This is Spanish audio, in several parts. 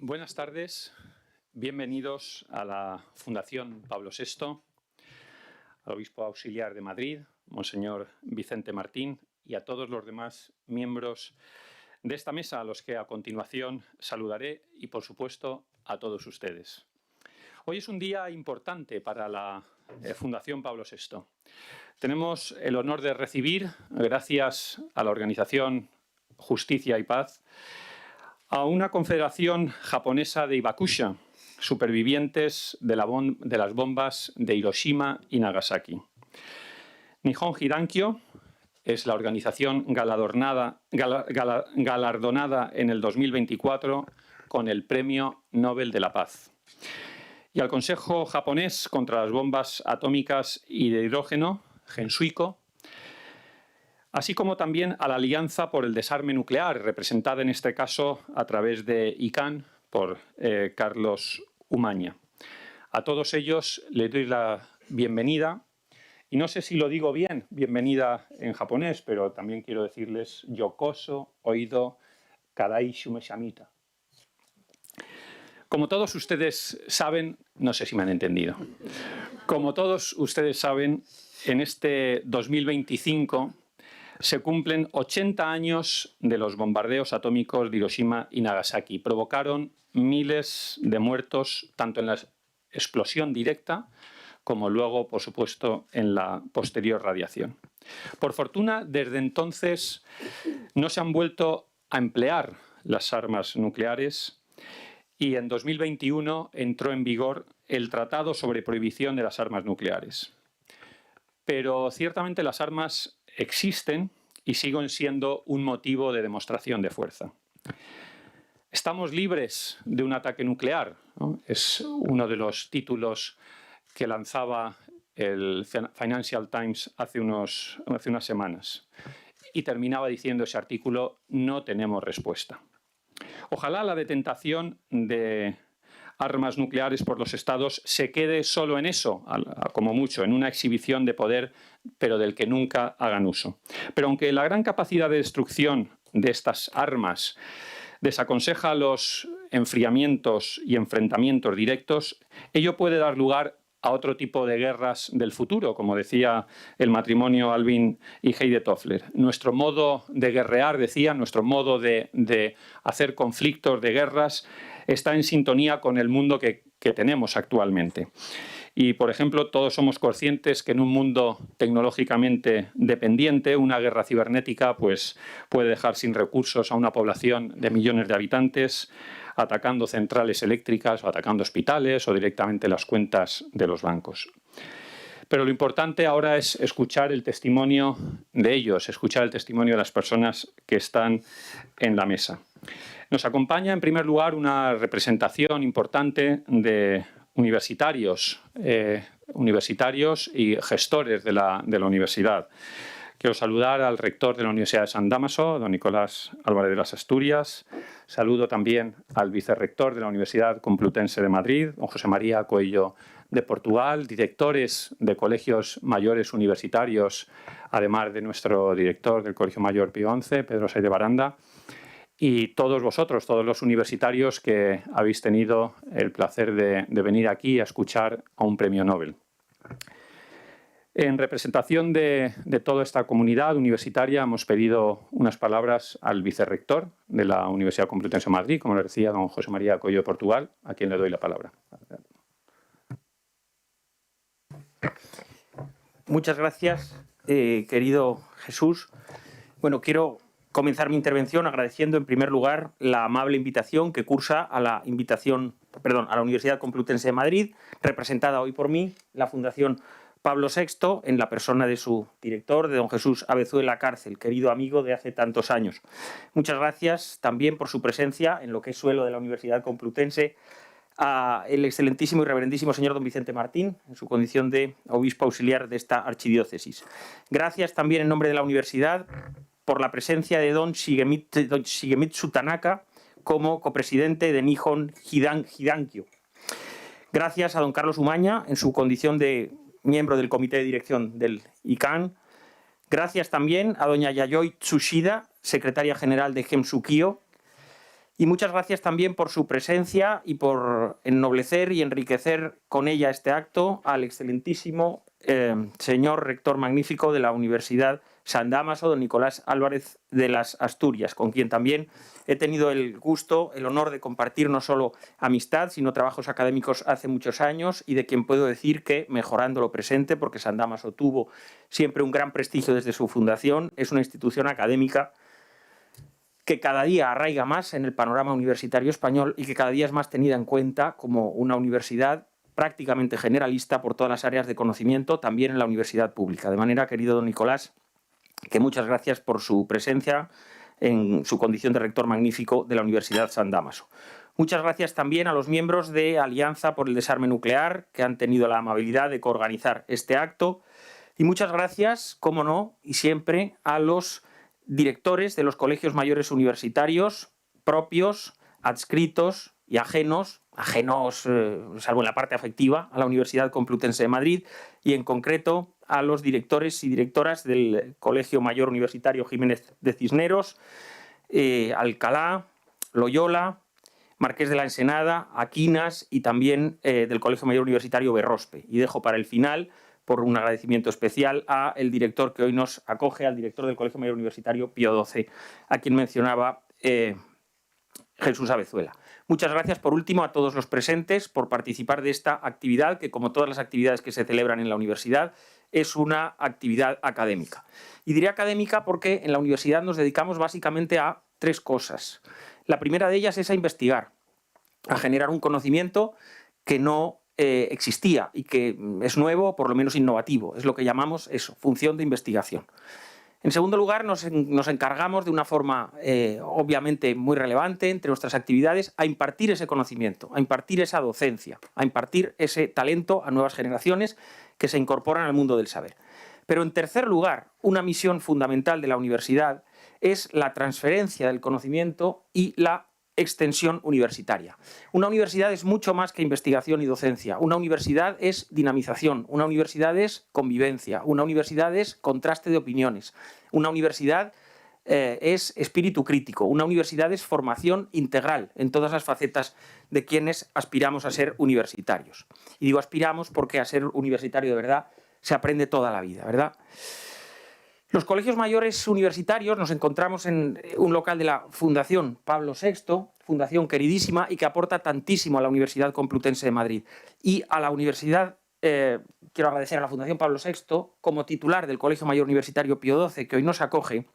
Buenas tardes, bienvenidos a la Fundación Pablo VI, al Obispo Auxiliar de Madrid, Monseñor Vicente Martín, y a todos los demás miembros de esta mesa, a los que a continuación saludaré, y por supuesto a todos ustedes. Hoy es un día importante para la Fundación Pablo VI. Tenemos el honor de recibir, gracias a la organización Justicia y Paz, a una confederación japonesa de Hibakusha, supervivientes de las bombas de Hiroshima y Nagasaki. Nihon Hidankyo es la organización galardonada en el 2024 con el Premio Nobel de la Paz. Y al Consejo Japonés contra las Bombas Atómicas y de Hidrógeno, Gensuiko, así como también a la Alianza por el Desarme Nuclear, representada en este caso a través de ICANN por Carlos Umaña. A todos ellos les doy la bienvenida, y no sé si lo digo bien, bienvenida en japonés, pero también quiero decirles yokoso, oído, karai shumeshamita. Como todos ustedes saben, no sé si me han entendido, como todos ustedes saben, en este 2025 se cumplen 80 años de los bombardeos atómicos de Hiroshima y Nagasaki. Provocaron miles de muertos, tanto en la explosión directa como luego, por supuesto, en la posterior radiación. Por fortuna, desde entonces no se han vuelto a emplear las armas nucleares y en 2021 entró en vigor el Tratado sobre Prohibición de las Armas Nucleares. Pero ciertamente las armas existen y siguen siendo un motivo de demostración de fuerza. Estamos libres de un ataque nuclear, ¿no? Es uno de los títulos que lanzaba el Financial Times hace unas semanas. Y terminaba diciendo ese artículo: no tenemos respuesta. Ojalá la detentación de armas nucleares por los estados se quede solo en eso, como mucho, en una exhibición de poder, pero del que nunca hagan uso. Pero aunque la gran capacidad de destrucción de estas armas desaconseja los enfriamientos y enfrentamientos directos, ello puede dar lugar a otro tipo de guerras del futuro, como decía el matrimonio Alvin y Heide Toffler. Nuestro modo de guerrear, decía, nuestro modo de hacer conflictos, de guerras, está en sintonía con el mundo que tenemos actualmente. Y, por ejemplo, todos somos conscientes que en un mundo tecnológicamente dependiente, una guerra cibernética pues, puede dejar sin recursos a una población de millones de habitantes, atacando centrales eléctricas o atacando hospitales o directamente las cuentas de los bancos. Pero lo importante ahora es escuchar el testimonio de ellos, escuchar el testimonio de las personas que están en la mesa. Nos acompaña, en primer lugar, una representación importante de universitarios y gestores de la universidad. Quiero saludar al rector de la Universidad de San Dámaso, don Nicolás Álvarez de las Asturias. Saludo también al vicerrector de la Universidad Complutense de Madrid, don José María Coello de Portugal, directores de colegios mayores universitarios, además de nuestro director del Colegio Mayor Pío XI, Pedro Saiz de Baranda, y todos vosotros, todos los universitarios que habéis tenido el placer de venir aquí a escuchar a un premio Nobel. En representación de toda esta comunidad universitaria hemos pedido unas palabras al vicerrector de la Universidad Complutense de Madrid, como le decía don José María Coello de Portugal, a quien le doy la palabra. Muchas gracias, querido Jesús. Bueno, quiero comenzar mi intervención agradeciendo en primer lugar la amable invitación que cursa a la Universidad Complutense de Madrid, representada hoy por mí, la Fundación Pablo VI, en la persona de su director, de don Jesús Abezuela Cárcel, querido amigo de hace tantos años. Muchas gracias también por su presencia en lo que es suelo de la Universidad Complutense a el excelentísimo y reverendísimo señor don Vicente Martín, en su condición de obispo auxiliar de esta archidiócesis. Gracias también en nombre de la universidad por la presencia de don Shigemitsu Tanaka como copresidente de Nihon Hidankyo. Gracias a don Carlos Umaña en su condición de miembro del comité de dirección del ICANN. Gracias también a doña Yayoi Tsushida, secretaria general de Gemsukyo. Y muchas gracias también por su presencia y por ennoblecer y enriquecer con ella este acto al excelentísimo señor rector magnífico de la Universidad San Dámaso, don Nicolás Álvarez de las Asturias, con quien también he tenido el gusto, el honor de compartir no solo amistad, sino trabajos académicos hace muchos años, y de quien puedo decir que, mejorando lo presente, porque San Dámaso tuvo siempre un gran prestigio desde su fundación, es una institución académica que cada día arraiga más en el panorama universitario español y que cada día es más tenida en cuenta como una universidad prácticamente generalista por todas las áreas de conocimiento, también en la universidad pública. De manera, querido don Nicolás, que muchas gracias por su presencia en su condición de rector magnífico de la Universidad San Dámaso. Muchas gracias también a los miembros de Alianza por el Desarme Nuclear, que han tenido la amabilidad de coorganizar este acto. Y muchas gracias, cómo no, y siempre, a los directores de los colegios mayores universitarios, propios, adscritos y ajenos, salvo en la parte afectiva, a la Universidad Complutense de Madrid, y en concreto a los directores y directoras del Colegio Mayor Universitario Jiménez de Cisneros, Alcalá, Loyola, Marqués de la Ensenada, Aquinas y también del Colegio Mayor Universitario Berrospe. Y dejo para el final, por un agradecimiento especial, al director que hoy nos acoge, al director del Colegio Mayor Universitario Pío XII, a quien mencionaba Jesús Avezuela. Muchas gracias, por último, a todos los presentes por participar de esta actividad, que, como todas las actividades que se celebran en la universidad, es una actividad académica. Y diré académica porque en la universidad nos dedicamos básicamente a tres cosas. La primera de ellas es a investigar, a generar un conocimiento que no existía y que es nuevo, por lo menos innovativo. Es lo que llamamos eso, función de investigación. En segundo lugar, nos encargamos de una forma obviamente muy relevante entre nuestras actividades a impartir ese conocimiento, a impartir esa docencia, a impartir ese talento a nuevas generaciones que se incorporan al mundo del saber. Pero en tercer lugar, una misión fundamental de la universidad es la transferencia del conocimiento y la extensión universitaria. Una universidad es mucho más que investigación y docencia. Una universidad es dinamización, una universidad es convivencia, una universidad es contraste de opiniones, una universidad es espíritu crítico, una universidad es formación integral en todas las facetas de quienes aspiramos a ser universitarios. Y digo aspiramos porque a ser universitario de verdad se aprende toda la vida, ¿verdad? Los colegios mayores universitarios nos encontramos en un local de la Fundación Pablo VI, fundación queridísima y que aporta tantísimo a la Universidad Complutense de Madrid. Y a la universidad, quiero agradecer a la Fundación Pablo VI, como titular del Colegio Mayor Universitario Pío XII, que hoy nos acoge,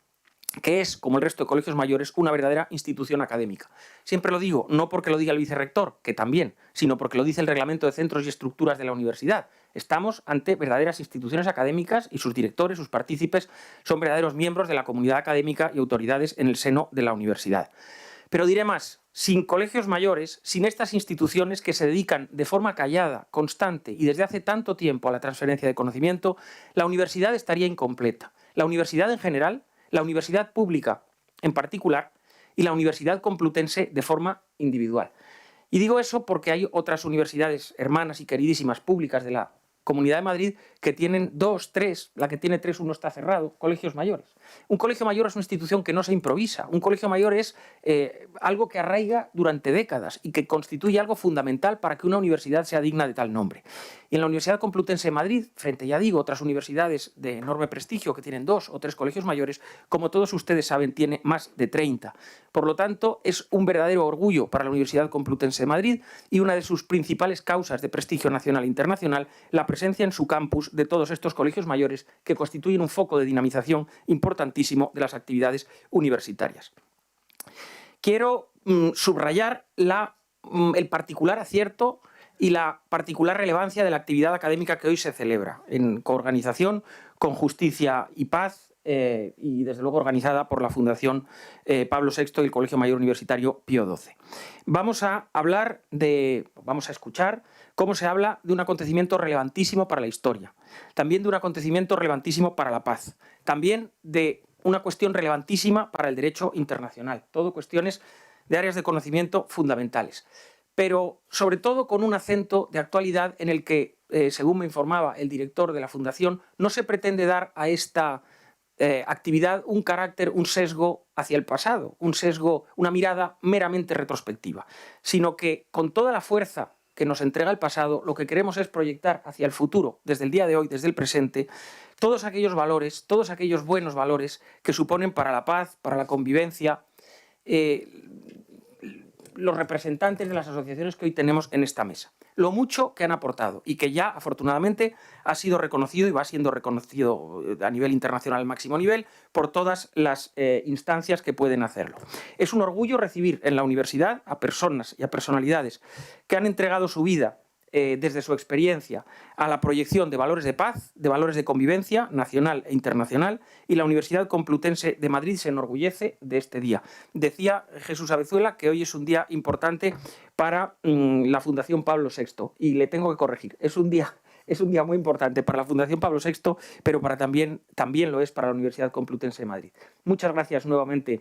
que es, como el resto de colegios mayores, una verdadera institución académica. Siempre lo digo, no porque lo diga el vicerrector, que también, sino porque lo dice el Reglamento de Centros y Estructuras de la Universidad. Estamos ante verdaderas instituciones académicas y sus directores, sus partícipes, son verdaderos miembros de la comunidad académica y autoridades en el seno de la universidad. Pero diré más, sin colegios mayores, sin estas instituciones que se dedican de forma callada, constante y desde hace tanto tiempo a la transferencia de conocimiento, la universidad estaría incompleta. La universidad en general, la universidad pública en particular y la Universidad Complutense de forma individual. Y digo eso porque hay otras universidades hermanas y queridísimas públicas de la Comunidad de Madrid que tienen 2, 3, la que tiene 3, uno está cerrado, colegios mayores. Un colegio mayor es una institución que no se improvisa, un colegio mayor es algo que arraiga durante décadas y que constituye algo fundamental para que una universidad sea digna de tal nombre. Y en la Universidad Complutense de Madrid, frente, ya digo, otras universidades de enorme prestigio que tienen 2 o 3 colegios mayores, como todos ustedes saben, tiene más de 30. Por lo tanto, es un verdadero orgullo para la Universidad Complutense de Madrid y una de sus principales causas de prestigio nacional e internacional, la presencia en su campus de todos estos colegios mayores que constituyen un foco de dinamización importantísimo de las actividades universitarias. Quiero subrayar el particular acierto y la particular relevancia de la actividad académica que hoy se celebra, en coorganización con Justicia y Paz y desde luego organizada por la Fundación Pablo VI y el Colegio Mayor Universitario Pío XII. Vamos a escuchar cómo se habla de un acontecimiento relevantísimo para la historia, también de un acontecimiento relevantísimo para la paz, también de una cuestión relevantísima para el derecho internacional, todo cuestiones de áreas de conocimiento fundamentales, pero sobre todo con un acento de actualidad en el que, según me informaba el director de la Fundación, no se pretende dar a esta actividad un carácter, un sesgo hacia el pasado, un sesgo, una mirada meramente retrospectiva, sino que con toda la fuerza que nos entrega el pasado, lo que queremos es proyectar hacia el futuro, desde el día de hoy, desde el presente, todos aquellos valores, todos aquellos buenos valores que suponen para la paz, para la convivencia, los representantes de las asociaciones que hoy tenemos en esta mesa. Lo mucho que han aportado y que ya, afortunadamente, ha sido reconocido y va siendo reconocido a nivel internacional al máximo nivel por todas las instancias que pueden hacerlo. Es un orgullo recibir en la universidad a personas y a personalidades que han entregado su vida desde su experiencia a la proyección de valores de paz, de valores de convivencia nacional e internacional, y la Universidad Complutense de Madrid se enorgullece de este día. Decía Jesús Avezuela que hoy es un día importante para la Fundación Pablo VI, y le tengo que corregir, es un día muy importante para la Fundación Pablo VI, pero también lo es para la Universidad Complutense de Madrid. Muchas gracias nuevamente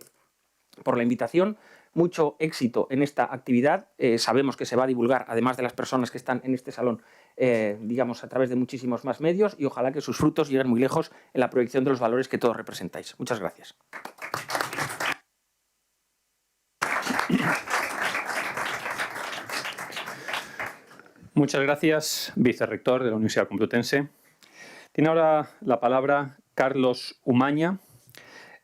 por la invitación. Mucho éxito en esta actividad. Sabemos que se va a divulgar, además de las personas que están en este salón, digamos, a través de muchísimos más medios, y ojalá que sus frutos lleguen muy lejos en la proyección de los valores que todos representáis. Muchas gracias. Muchas gracias, vicerrector de la Universidad Complutense. Tiene ahora la palabra Carlos Umaña.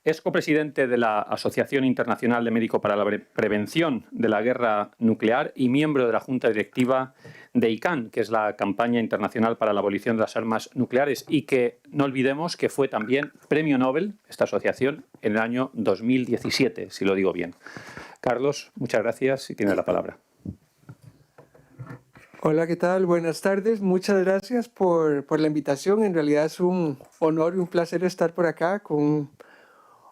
Es copresidente de la Asociación Internacional de Médicos para la Prevención de la Guerra Nuclear y miembro de la Junta Directiva de ICAN, que es la campaña internacional para la abolición de las armas nucleares, y que no olvidemos que fue también premio Nobel, esta asociación, en el año 2017, si lo digo bien. Carlos, muchas gracias y tienes la palabra. Hola, ¿qué tal? Buenas tardes. Muchas gracias por la invitación. En realidad es un honor y un placer estar por acá con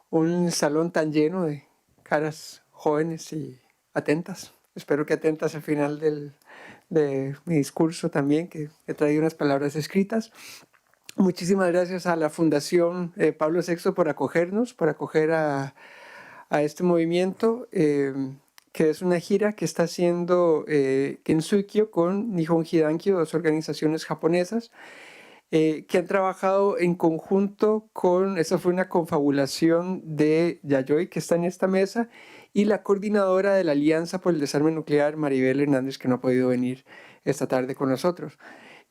un salón tan lleno de caras jóvenes y atentas. Espero que atentas al final de mi discurso también, que he traído unas palabras escritas. Muchísimas gracias a la Fundación Pablo VI por acogernos, por acoger a este movimiento, que es una gira que está haciendo Gensukyo con Nihon Hidankyo, dos organizaciones japonesas, que han trabajado en conjunto con, esa fue una confabulación de Yayoi, que está en esta mesa, y la coordinadora de la Alianza por el Desarme Nuclear, Maribel Hernández, que no ha podido venir esta tarde con nosotros.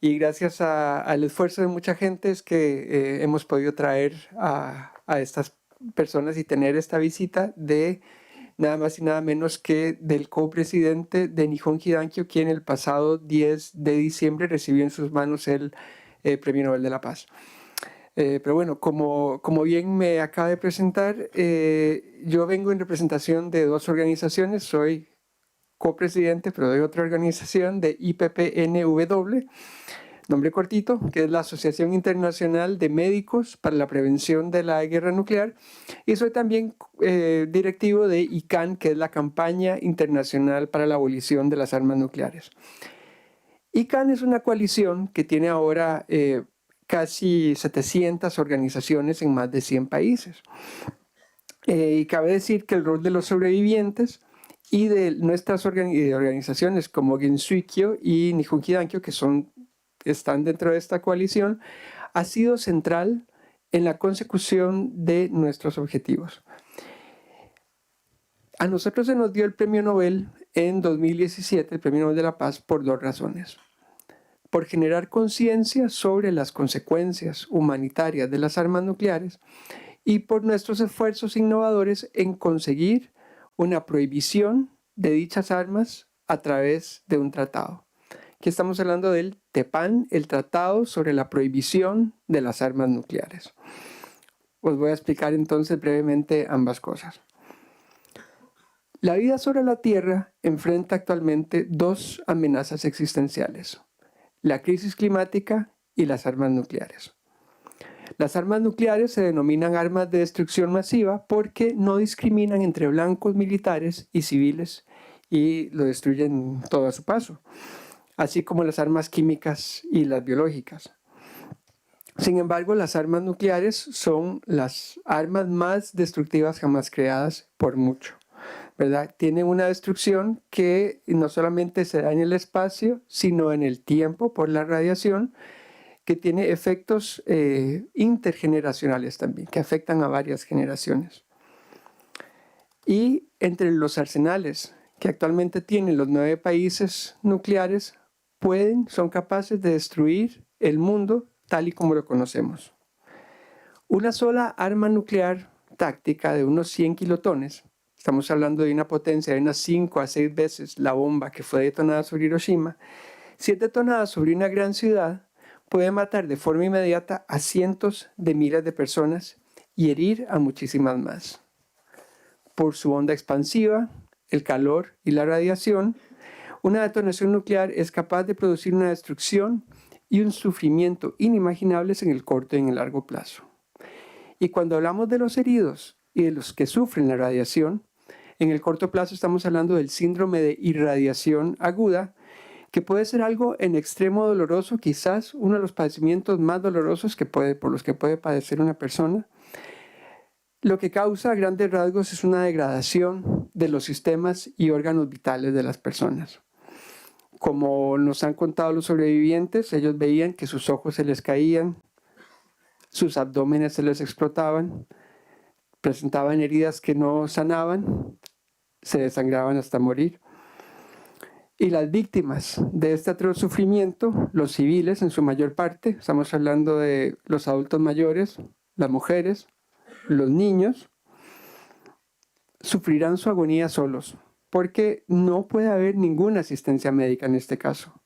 Y gracias al esfuerzo de mucha gente es que hemos podido traer a estas personas y tener esta visita de nada más y nada menos que del copresidente de Nihon Hidankyo, quien el pasado 10 de diciembre recibió en sus manos el Premio Nobel de la Paz. Pero bueno, como bien me acaba de presentar, yo vengo en representación de dos organizaciones, soy copresidente, pero de otra organización, de IPPNW, nombre cortito, que es la Asociación Internacional de Médicos para la Prevención de la Guerra Nuclear, y soy también directivo de ICAN, que es la Campaña Internacional para la Abolición de las Armas Nucleares. ICAN es una coalición que tiene ahora casi 700 organizaciones en más de 100 países. Y cabe decir que el rol de los sobrevivientes y de nuestras organizaciones como Gensukyo y Nihon Hidankyo, que están dentro de esta coalición, ha sido central en la consecución de nuestros objetivos. A nosotros se nos dio el Premio Nobel en 2017, el Premio Nobel de la Paz, por dos razones. Por generar conciencia sobre las consecuencias humanitarias de las armas nucleares y por nuestros esfuerzos innovadores en conseguir una prohibición de dichas armas a través de un tratado. Aquí estamos hablando del TEPAN, el Tratado sobre la Prohibición de las Armas Nucleares. Os voy a explicar entonces brevemente ambas cosas. La vida sobre la Tierra enfrenta actualmente dos amenazas existenciales: la crisis climática y las armas nucleares. Las armas nucleares se denominan armas de destrucción masiva porque no discriminan entre blancos militares y civiles y lo destruyen todo a su paso, así como las armas químicas y las biológicas. Sin embargo, las armas nucleares son las armas más destructivas jamás creadas por mucho, ¿verdad? Tienen una destrucción que no solamente se da en el espacio, sino en el tiempo por la radiación, que tiene efectos intergeneracionales también, que afectan a varias generaciones. Y entre los arsenales que actualmente tienen los 9 países nucleares, son capaces de destruir el mundo tal y como lo conocemos. Una sola arma nuclear táctica de unos 100 kilotones, estamos hablando de una potencia de unas 5 a 6 veces la bomba que fue detonada sobre Hiroshima, si es detonada sobre una gran ciudad, puede matar de forma inmediata a cientos de miles de personas y herir a muchísimas más. Por su onda expansiva, el calor y la radiación, una detonación nuclear es capaz de producir una destrucción y un sufrimiento inimaginables en el corto y en el largo plazo. Y cuando hablamos de los heridos y de los que sufren la radiación, en el corto plazo estamos hablando del síndrome de irradiación aguda, que puede ser algo en extremo doloroso, quizás uno de los padecimientos más dolorosos por los que puede padecer una persona. Lo que causa a grandes rasgos es una degradación de los sistemas y órganos vitales de las personas. Como nos han contado los sobrevivientes, ellos veían que sus ojos se les caían, sus abdómenes se les explotaban, presentaban heridas que no sanaban, se desangraban hasta morir. Y las víctimas de este atroz sufrimiento, los civiles en su mayor parte, estamos hablando de los adultos mayores, las mujeres, los niños, sufrirán su agonía solos, porque no puede haber ninguna asistencia médica en este caso.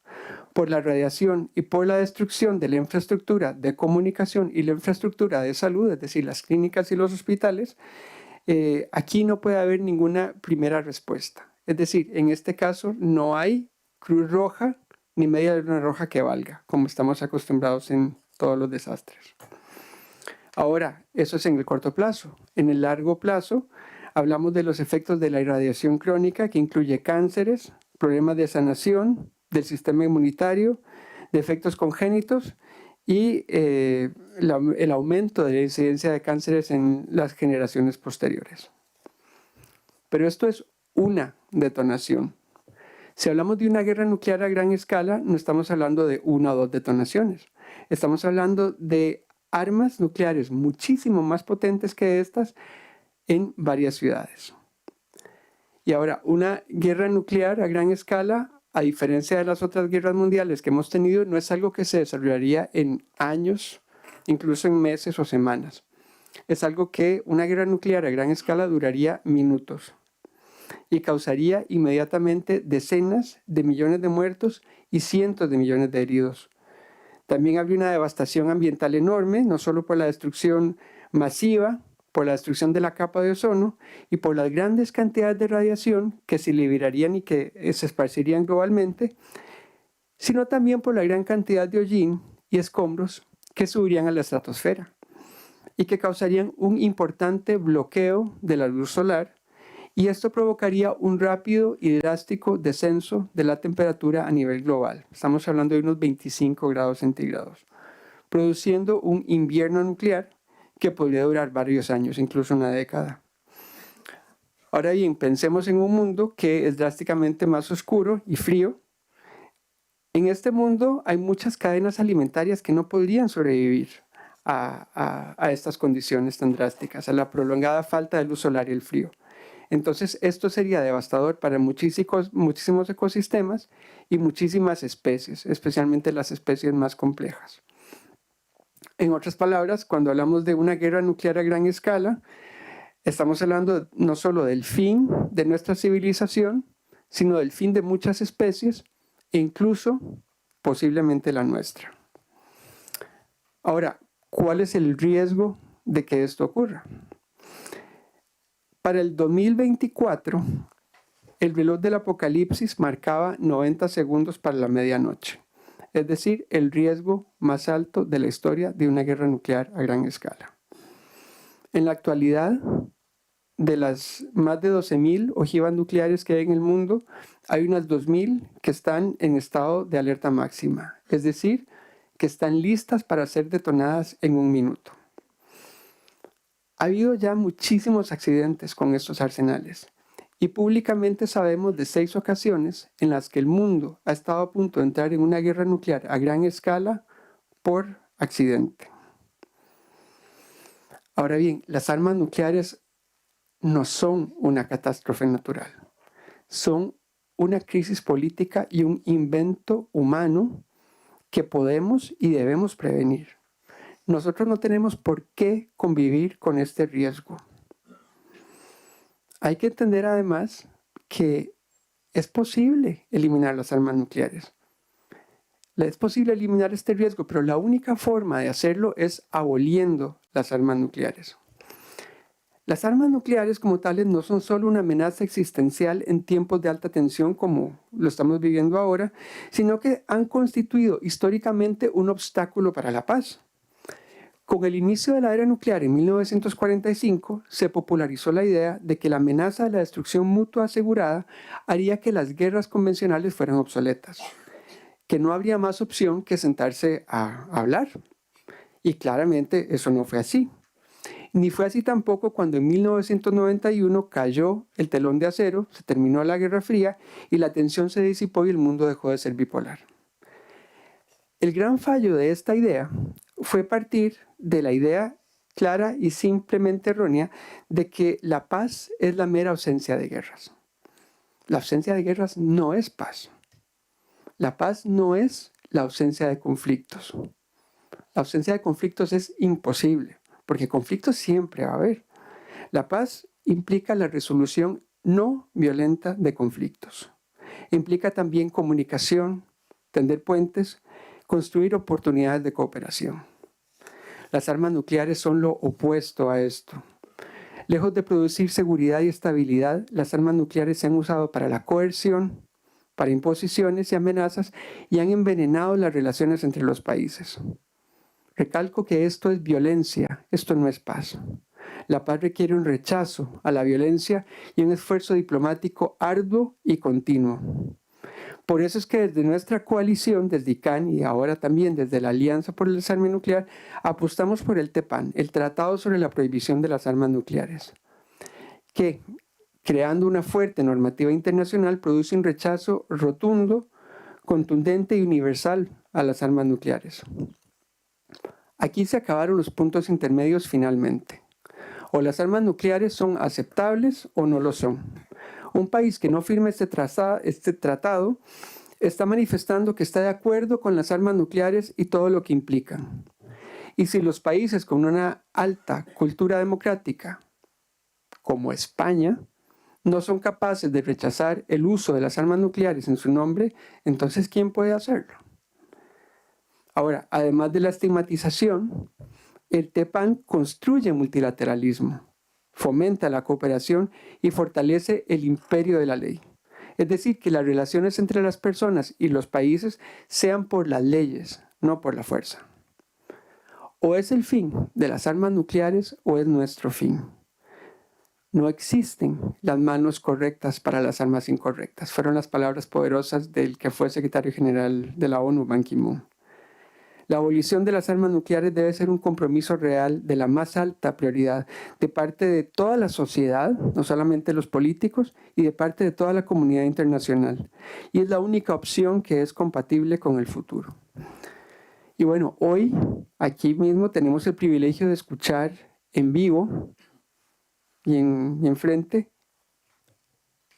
Por la radiación y por la destrucción de la infraestructura de comunicación y la infraestructura de salud, es decir, las clínicas y los hospitales, aquí no puede haber ninguna primera respuesta. Es decir, en este caso no hay Cruz Roja ni Media Luna Roja que valga, como estamos acostumbrados en todos los desastres. Ahora, eso es en el corto plazo. En el largo plazo, hablamos de los efectos de la irradiación crónica, que incluye cánceres, problemas de sanación del sistema inmunitario, de efectos congénitos y el aumento de la incidencia de cánceres en las generaciones posteriores. Pero esto es una detonación. Si hablamos de una guerra nuclear a gran escala, no estamos hablando de una o dos detonaciones. Estamos hablando de armas nucleares muchísimo más potentes que estas en varias ciudades. Y ahora, una guerra nuclear a gran escala, a diferencia de las otras guerras mundiales que hemos tenido, no es algo que se desarrollaría en años, incluso en meses o semanas. Es algo que una guerra nuclear a gran escala duraría minutos y causaría inmediatamente decenas de millones de muertos y cientos de millones de heridos. También habría una devastación ambiental enorme, no solo por la destrucción masiva, por la destrucción de la capa de ozono y por las grandes cantidades de radiación que se liberarían y que se esparcirían globalmente, sino también por la gran cantidad de hollín y escombros que subirían a la estratosfera y que causarían un importante bloqueo de la luz solar, y esto provocaría un rápido y drástico descenso de la temperatura a nivel global. Estamos hablando de unos 25 grados centígrados, produciendo un invierno nuclear que podría durar varios años, incluso una década. Ahora bien, pensemos en un mundo que es drásticamente más oscuro y frío. En este mundo hay muchas cadenas alimentarias que no podrían sobrevivir a estas condiciones tan drásticas, a la prolongada falta de luz solar y el frío. Entonces, esto sería devastador para muchísimos ecosistemas y muchísimas especies, especialmente las especies más complejas. En otras palabras, cuando hablamos de una guerra nuclear a gran escala, estamos hablando no solo del fin de nuestra civilización, sino del fin de muchas especies e incluso posiblemente la nuestra. Ahora, ¿cuál es el riesgo de que esto ocurra? Para el 2024, el reloj del apocalipsis marcaba 90 segundos para la medianoche, es decir, el riesgo más alto de la historia de una guerra nuclear a gran escala. En la actualidad, de las más de 12.000 ojivas nucleares que hay en el mundo, hay unas 2.000 que están en estado de alerta máxima, es decir, que están listas para ser detonadas en un minuto. Ha habido ya muchísimos accidentes con estos arsenales y públicamente sabemos de 6 ocasiones en las que el mundo ha estado a punto de entrar en una guerra nuclear a gran escala por accidente. Ahora bien, las armas nucleares no son una catástrofe natural, son una crisis política y un invento humano que podemos y debemos prevenir. Nosotros no tenemos por qué convivir con este riesgo. Hay que entender además que es posible eliminar las armas nucleares. Es posible eliminar este riesgo, pero la única forma de hacerlo es aboliendo las armas nucleares. Las armas nucleares como tales no son solo una amenaza existencial en tiempos de alta tensión como lo estamos viviendo ahora, sino que han constituido históricamente un obstáculo para la paz. Con el inicio de la era nuclear en 1945, se popularizó la idea de que la amenaza de la destrucción mutua asegurada haría que las guerras convencionales fueran obsoletas, que no habría más opción que sentarse a hablar. Y claramente eso no fue así. Ni fue así tampoco cuando en 1991 cayó el telón de acero, se terminó la Guerra Fría y la tensión se disipó y el mundo dejó de ser bipolar. El gran fallo de esta idea fue partir de la idea clara y simplemente errónea de que la paz es la mera ausencia de guerras. La ausencia de guerras no es paz. La paz no es la ausencia de conflictos. La ausencia de conflictos es imposible, porque conflictos siempre va a haber. La paz implica la resolución no violenta de conflictos. Implica también comunicación, tender puentes, construir oportunidades de cooperación. Las armas nucleares son lo opuesto a esto. Lejos de producir seguridad y estabilidad, las armas nucleares se han usado para la coerción, para imposiciones y amenazas y han envenenado las relaciones entre los países. Recalco que esto es violencia, esto no es paz. La paz requiere un rechazo a la violencia y un esfuerzo diplomático arduo y continuo. Por eso es que desde nuestra coalición, desde ICANN y ahora también desde la Alianza por el Desarme Nuclear, apostamos por el TPAN, el Tratado sobre la Prohibición de las Armas Nucleares, que, creando una fuerte normativa internacional, produce un rechazo rotundo, contundente y universal a las armas nucleares. Aquí se acabaron los puntos intermedios finalmente. O las armas nucleares son aceptables o no lo son. Un país que no firme este tratado está manifestando que está de acuerdo con las armas nucleares y todo lo que implican. Y si los países con una alta cultura democrática, como España, no son capaces de rechazar el uso de las armas nucleares en su nombre, entonces ¿quién puede hacerlo? Ahora, además de la estigmatización, el TPAN construye multilateralismo, fomenta la cooperación y fortalece el imperio de la ley. Es decir, que las relaciones entre las personas y los países sean por las leyes, no por la fuerza. O es el fin de las armas nucleares o es nuestro fin. No existen las manos correctas para las armas incorrectas. Fueron las palabras poderosas del que fue secretario general de la ONU, Ban Ki-moon. La abolición de las armas nucleares debe ser un compromiso real de la más alta prioridad de parte de toda la sociedad, no solamente los políticos, y de parte de toda la comunidad internacional. Y es la única opción que es compatible con el futuro. Y bueno, hoy, aquí mismo, tenemos el privilegio de escuchar en vivo y enfrente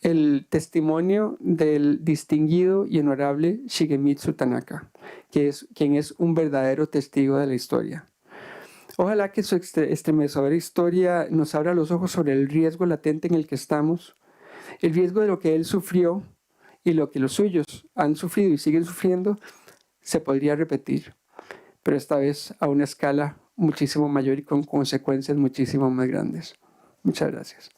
el testimonio del distinguido y honorable Shigemitsu Tanaka, quien es un verdadero testigo de la historia. Ojalá que su estremecedora historia nos abra los ojos sobre el riesgo latente en el que estamos, el riesgo de lo que él sufrió y lo que los suyos han sufrido y siguen sufriendo, se podría repetir, pero esta vez a una escala muchísimo mayor y con consecuencias muchísimo más grandes. Muchas gracias.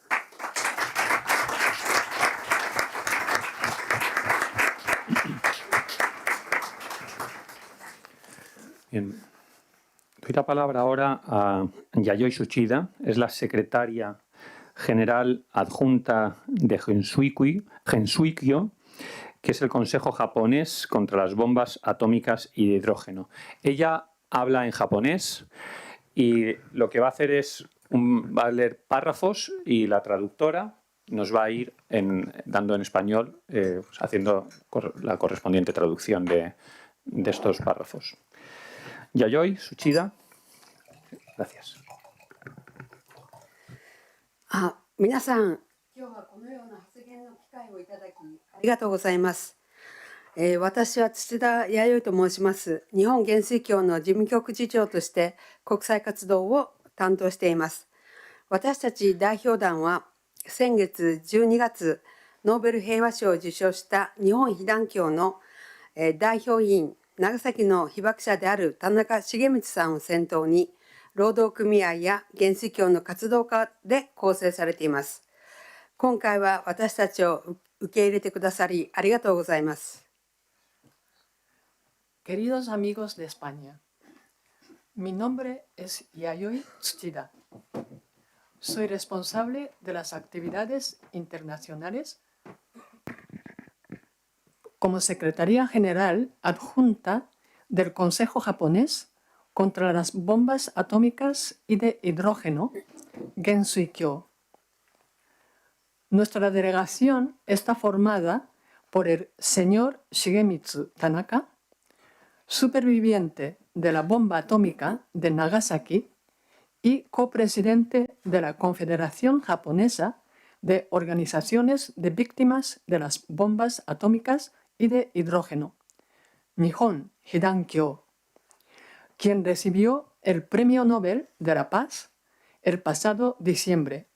Bien. Doy la palabra ahora a Yayoi Tsuchida, es la secretaria general adjunta de Gensuikyo, que es el Consejo Japonés contra las Bombas Atómicas y de Hidrógeno. Ella habla en japonés y lo que va a hacer es va a leer párrafos y la traductora nos va a ir dando en español, haciendo la correspondiente traducción de estos párrafos. Yayoi Tsuchida, gracias. 皆さん、今日はこのような発言の機会をいただきありがとうございます。私は土田弥生と申します。日本元帥協の事務局次長として国際活動を担当しています。私たち代表団は先月12月ノーベル平和賞を受賞した日本被団協の代表委員、長崎の被爆者である田中重光さんを先頭に、労働組合や元帥協の活動家で構成されています。今回は私たちを受け入れてくださりありがとうございます。Queridos amigos de España, mi nombre es Yayoi Tsuchida. Soy responsable de las actividades internacionales como Secretaría General Adjunta del Consejo Japonés contra las Bombas Atómicas y de Hidrógeno, Gensui-kyo. Nuestra delegación está formada por el señor Shigemitsu Tanaka, superviviente de la bomba atómica de Nagasaki y copresidente de la Confederación Japonesa de Organizaciones de Víctimas de las Bombas Atómicas y de Hidrógeno, Nihon Hidankyo, quien recibió el Premio Nobel de la Paz el pasado diciembre,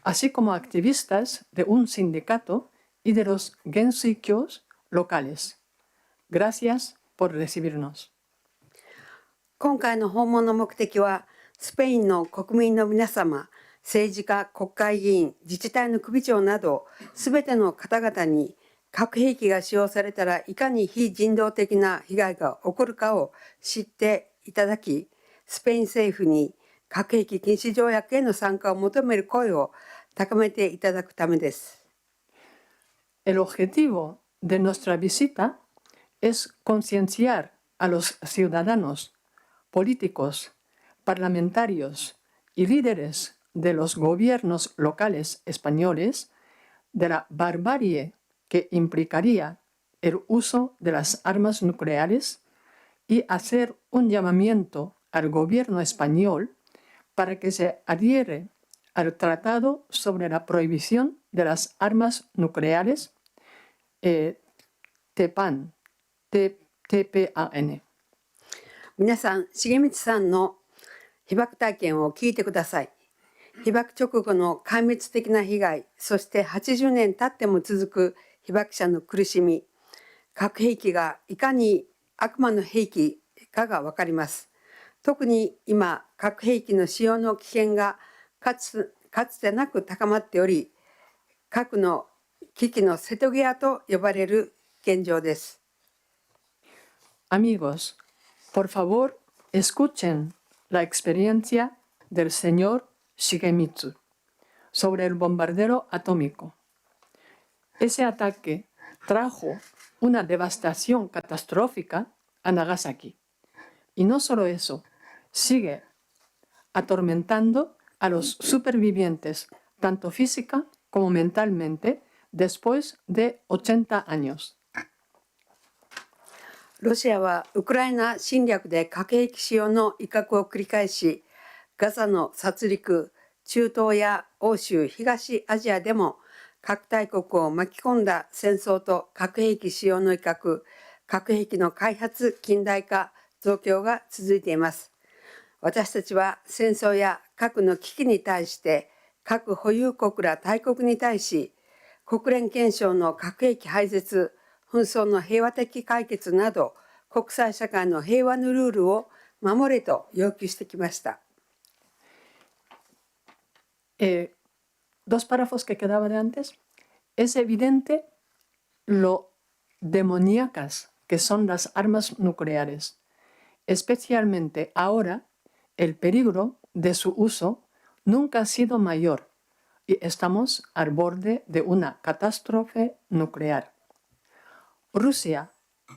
así como activistas de un sindicato y de los Gensui-kyos locales. Gracias por recibirnos. 今回の訪問の目的は、スペインの国民の皆様、政治家、国会議員、自治体の首長など、すべての方々に核兵器が使用されたらいかに非人道的な被害が起こるかを知っていただき、スペイン政府に核兵器禁止条約への参加を求める声を高めていただくためです。El objetivo de nuestra visita es concienciar a los ciudadanos, políticos, parlamentarios y líderes de los gobiernos locales españoles de la barbarie que implicaría el uso de las armas nucleares y hacer un llamamiento al gobierno español para que se adhiere al Tratado sobre la Prohibición de las Armas Nucleares, TPAN. 皆さん、重光さんの被爆体験を聞いてください。被爆直後の壊滅的な被害、そして80年経っても続く被爆者の苦しみ、核兵器がいかに悪魔の兵器かが分かります。特に今、核兵器の使用の危険がかつてなく高まっており、核の危機の瀬戸際と呼ばれる現状です。Amigos, por favor, escuchen la experiencia del señor Shigemitsu sobre el bombardero atómico. Ese ataque trajo una devastación catastrófica a Nagasaki. Y no solo eso, sigue atormentando a los supervivientes, tanto física como mentalmente, después de 80 años. ロシアはウクライナ侵略で核兵器使用の威嚇を繰り返し、ガザの殺戮、中東や欧州、東アジアでも核大国を巻き込んだ戦争と核兵器使用の威嚇、核兵器の開発、近代化、増強が続いています。私たちは戦争や核の危機に対して、核保有国ら大国に対し、国連憲章の核兵器廃絶、紛争の平和的解決など、国際社会の平和のルールを守れと要求してきました。Dos párrafos que quedaba de antes. Es evidente lo demoníacas que son las armas nucleares. Especialmente ahora, el peligro de su uso nunca ha sido mayor y estamos al borde de una catástrofe nuclear. Rusia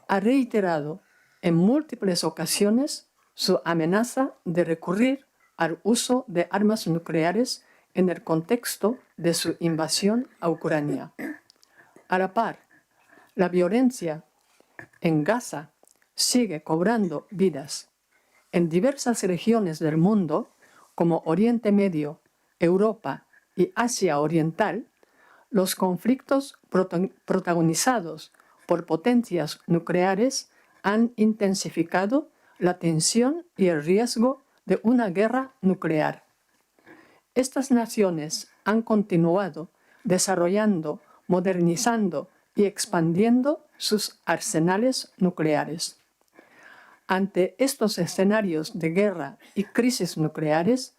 ha reiterado en múltiples ocasiones su amenaza de recurrir al uso de armas nucleares en el contexto de su invasión a Ucrania. A la par, la violencia en Gaza sigue cobrando vidas. En diversas regiones del mundo, como Oriente Medio, Europa, y Asia Oriental, los conflictos protagonizados por potencias nucleares han intensificado la tensión y el riesgo de una guerra nuclear. Estas naciones han continuado desarrollando, modernizando y expandiendo sus arsenales nucleares. Ante estos escenarios de guerra y crisis nucleares,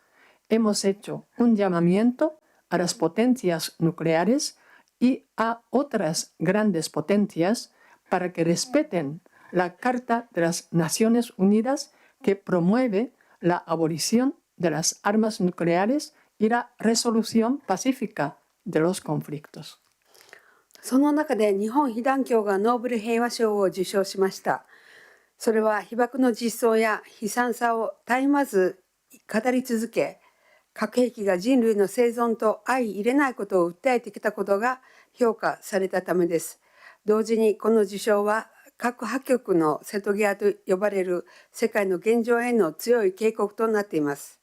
hemos hecho un llamamiento a las potencias nucleares y a otras grandes potencias para que respeten la Carta de las Naciones Unidas que promueve la abolición de las armas nucleares y la resolución pacífica de los conflictos. その中で日本被団協がノーベル平和賞を受賞しました。それは被爆の実相や悲惨さを絶えまず語り続け、核兵器が人類の生存と相入れないことを訴えてきたことが評価されたためです。同時にこの受賞は核破局の瀬戸際と呼ばれる世界の現状への強い警告となっています。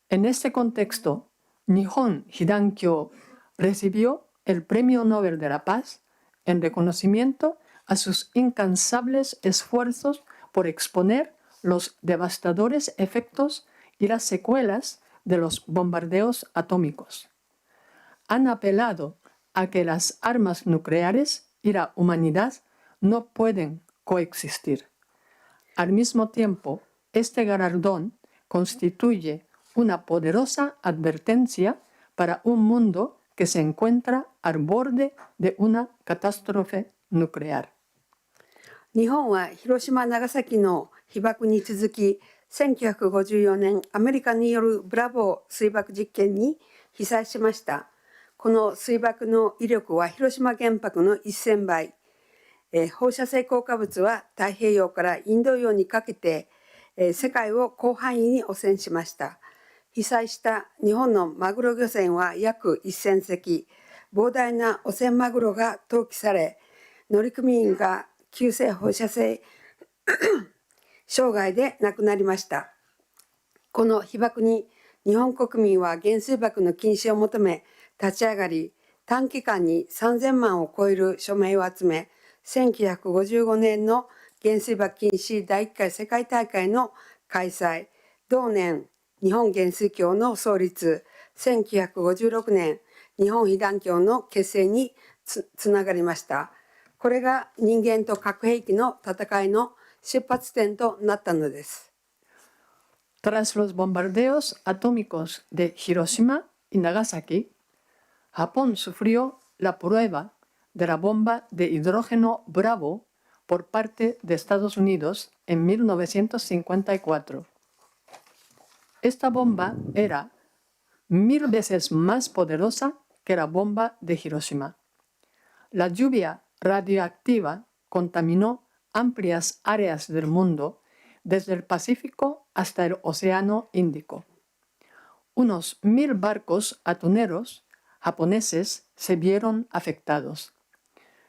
En este contexto, Nihon Hidankyo recibió el Premio Nobel de la Paz en reconocimiento a sus incansables esfuerzos por exponer los devastadores efectos y las secuelas de los bombardeos atómicos. Han apelado a que las armas nucleares y la humanidad no pueden coexistir. Al mismo tiempo, este galardón constituye una poderosa advertencia para un mundo que se encuentra al borde de una catástrofe nuclear. 日本は広島・長崎の被爆に続き、1954年アメリカによるブラボー水爆実験に被災しました。この水爆の威力は広島原爆の1000倍。放射性降下物は太平洋からインド洋にかけて、世界を広範囲に汚染しました。被災した日本のマグロ漁船は約1000隻、膨大な汚染マグロが投棄され、乗組員が急性放射性障害で亡くなりました。この被爆に日本国民は原水爆の禁止を求め立ち上がり、短期間に3000万を超える署名を集め、1955年の原水爆禁止第1回世界大会の開催、同年日本原水協の創立、1956年日本被団協の結成につながりました。これが人間と核兵器の戦いの出発点となったのです。Tras los bombardeos atómicos de Hiroshima y Nagasaki, Japón sufrió la prueba de la bomba de hidrógeno Bravo por parte de Estados Unidos en 1954. Esta bomba era 1000 veces más poderosa que la bomba de Hiroshima. La lluvia radioactiva contaminó amplias áreas del mundo, desde el Pacífico hasta el Océano Índico. Unos 1000 barcos atuneros japoneses se vieron afectados.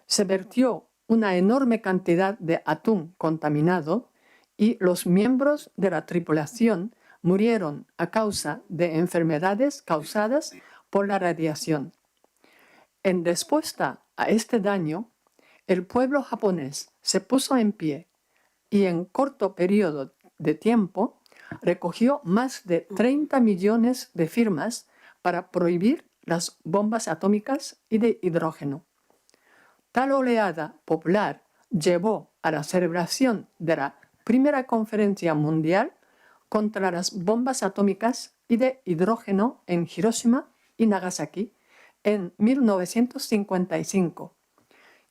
Se vertió una enorme cantidad de atún contaminado y los miembros de la tripulación murieron a causa de enfermedades causadas por la radiación. En respuesta a este daño, el pueblo japonés se puso en pie y en corto periodo de tiempo recogió más de 30 millones de firmas para prohibir las bombas atómicas y de hidrógeno. Tal oleada popular llevó a la celebración de la primera conferencia mundial contra las bombas atómicas y de hidrógeno en Hiroshima y Nagasaki en 1955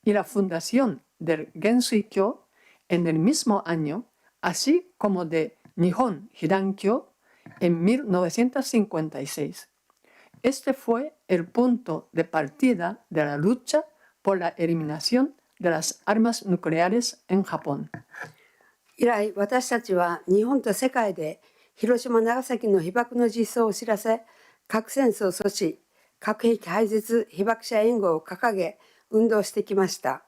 y la fundación del Gensuikyo en el mismo año, así como de Nihon Hidankyo en 1956. Este fue el punto de partida de la lucha por la eliminación de las armas nucleares en Japón. 以来、私たちは日本と世界で広島・長崎の被爆の実相を知らせ、核戦争阻止、核兵器廃絶被爆者援護を掲げ、運動してきました。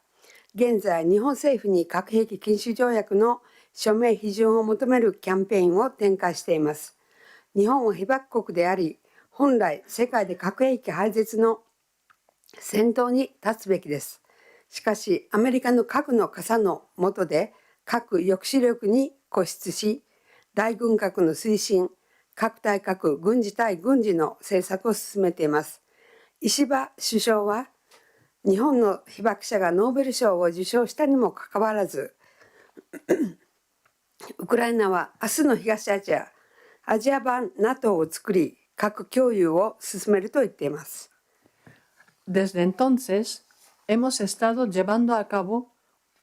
現在、日本政府に核兵器禁止条約の署名批准を求めるキャンペーンを展開しています。日本は被爆国であり、本来世界で核兵器廃絶の先頭に立つべきです。しかしアメリカの核の傘の下で核抑止力に固執し、大軍拡の推進、核対核、軍事対軍事の政策を進めています。石破首相は日本の被爆者がノーベル賞を受賞したにもかかわらずウクライナは明日の東アジア、アジア版 NATO を作り核共有を進めると言っています。Desde entonces, hemos estado llevando a cabo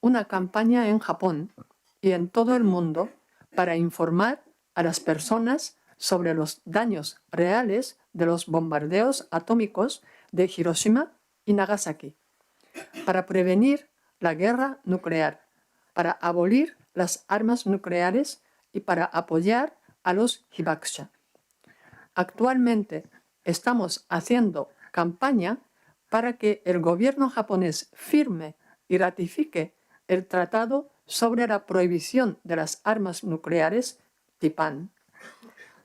una campaña en Japón y en todo el mundo para informar a las personas sobre los daños reales de los bombardeos atómicos de Hiroshima y Nagasaki, para prevenir la guerra nuclear, para abolir las armas nucleares y para apoyar a los hibakusha. Actualmente estamos haciendo campaña para que el gobierno japonés firme y ratifique el Tratado sobre la Prohibición de las Armas Nucleares, TIPAN.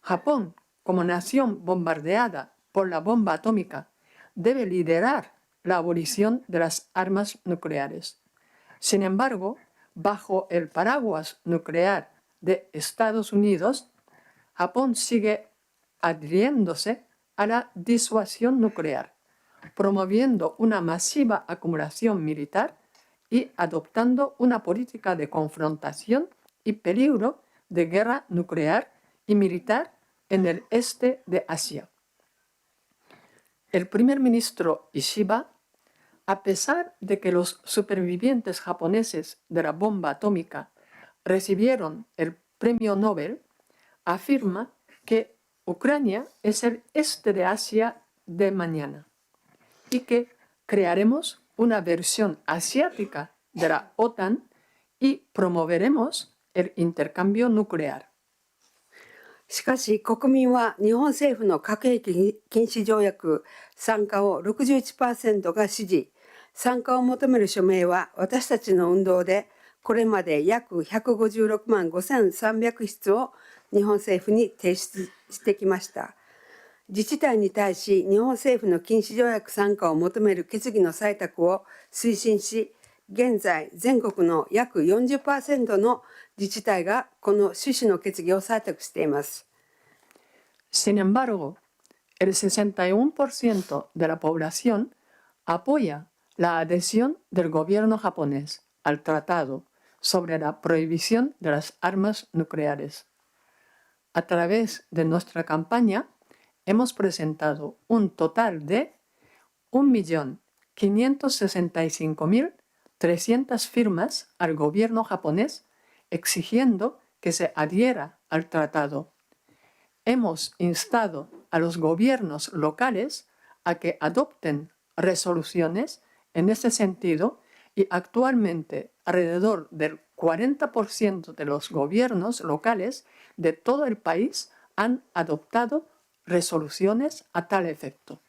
Japón, como nación bombardeada por la bomba atómica, debe liderar la abolición de las armas nucleares. Sin embargo, bajo el paraguas nuclear de Estados Unidos, Japón sigue adhiriéndose a la disuasión nuclear, promoviendo una masiva acumulación militar y adoptando una política de confrontación y peligro de guerra nuclear y militar en el este de Asia. El primer ministro Ishiba, a pesar de que los supervivientes japoneses de la bomba atómica recibieron el premio Nobel, afirma que Ucrania es el este de Asia de mañana y que crearemos una versión asiática de la OTAN y promoveremos el intercambio nuclear. しかし国民は日本政府の核兵器禁止条約参加を 61% が支持。参加を求める署名は私たちの運動でこれまで約156万5300筆を日本政府に提出してきました。自治体に対し日本政府の禁止条約参加を求める決議の採択を推進し、現在全国の約 40% の自治体がこの趣旨の決議を採択しています。Sin embargo, el 61% de la población apoya la adhesión del gobierno japonés al Tratado sobre la Prohibición de las Armas Nucleares. A través de nuestra campaña, hemos presentado un total de 1.565.300 firmas al gobierno japonés exigiendo que se adhiera al tratado. Hemos instado a los gobiernos locales a que adopten resoluciones en ese sentido y actualmente alrededor del 40% de los gobiernos locales de todo el país han adoptado resoluciones a tal efecto.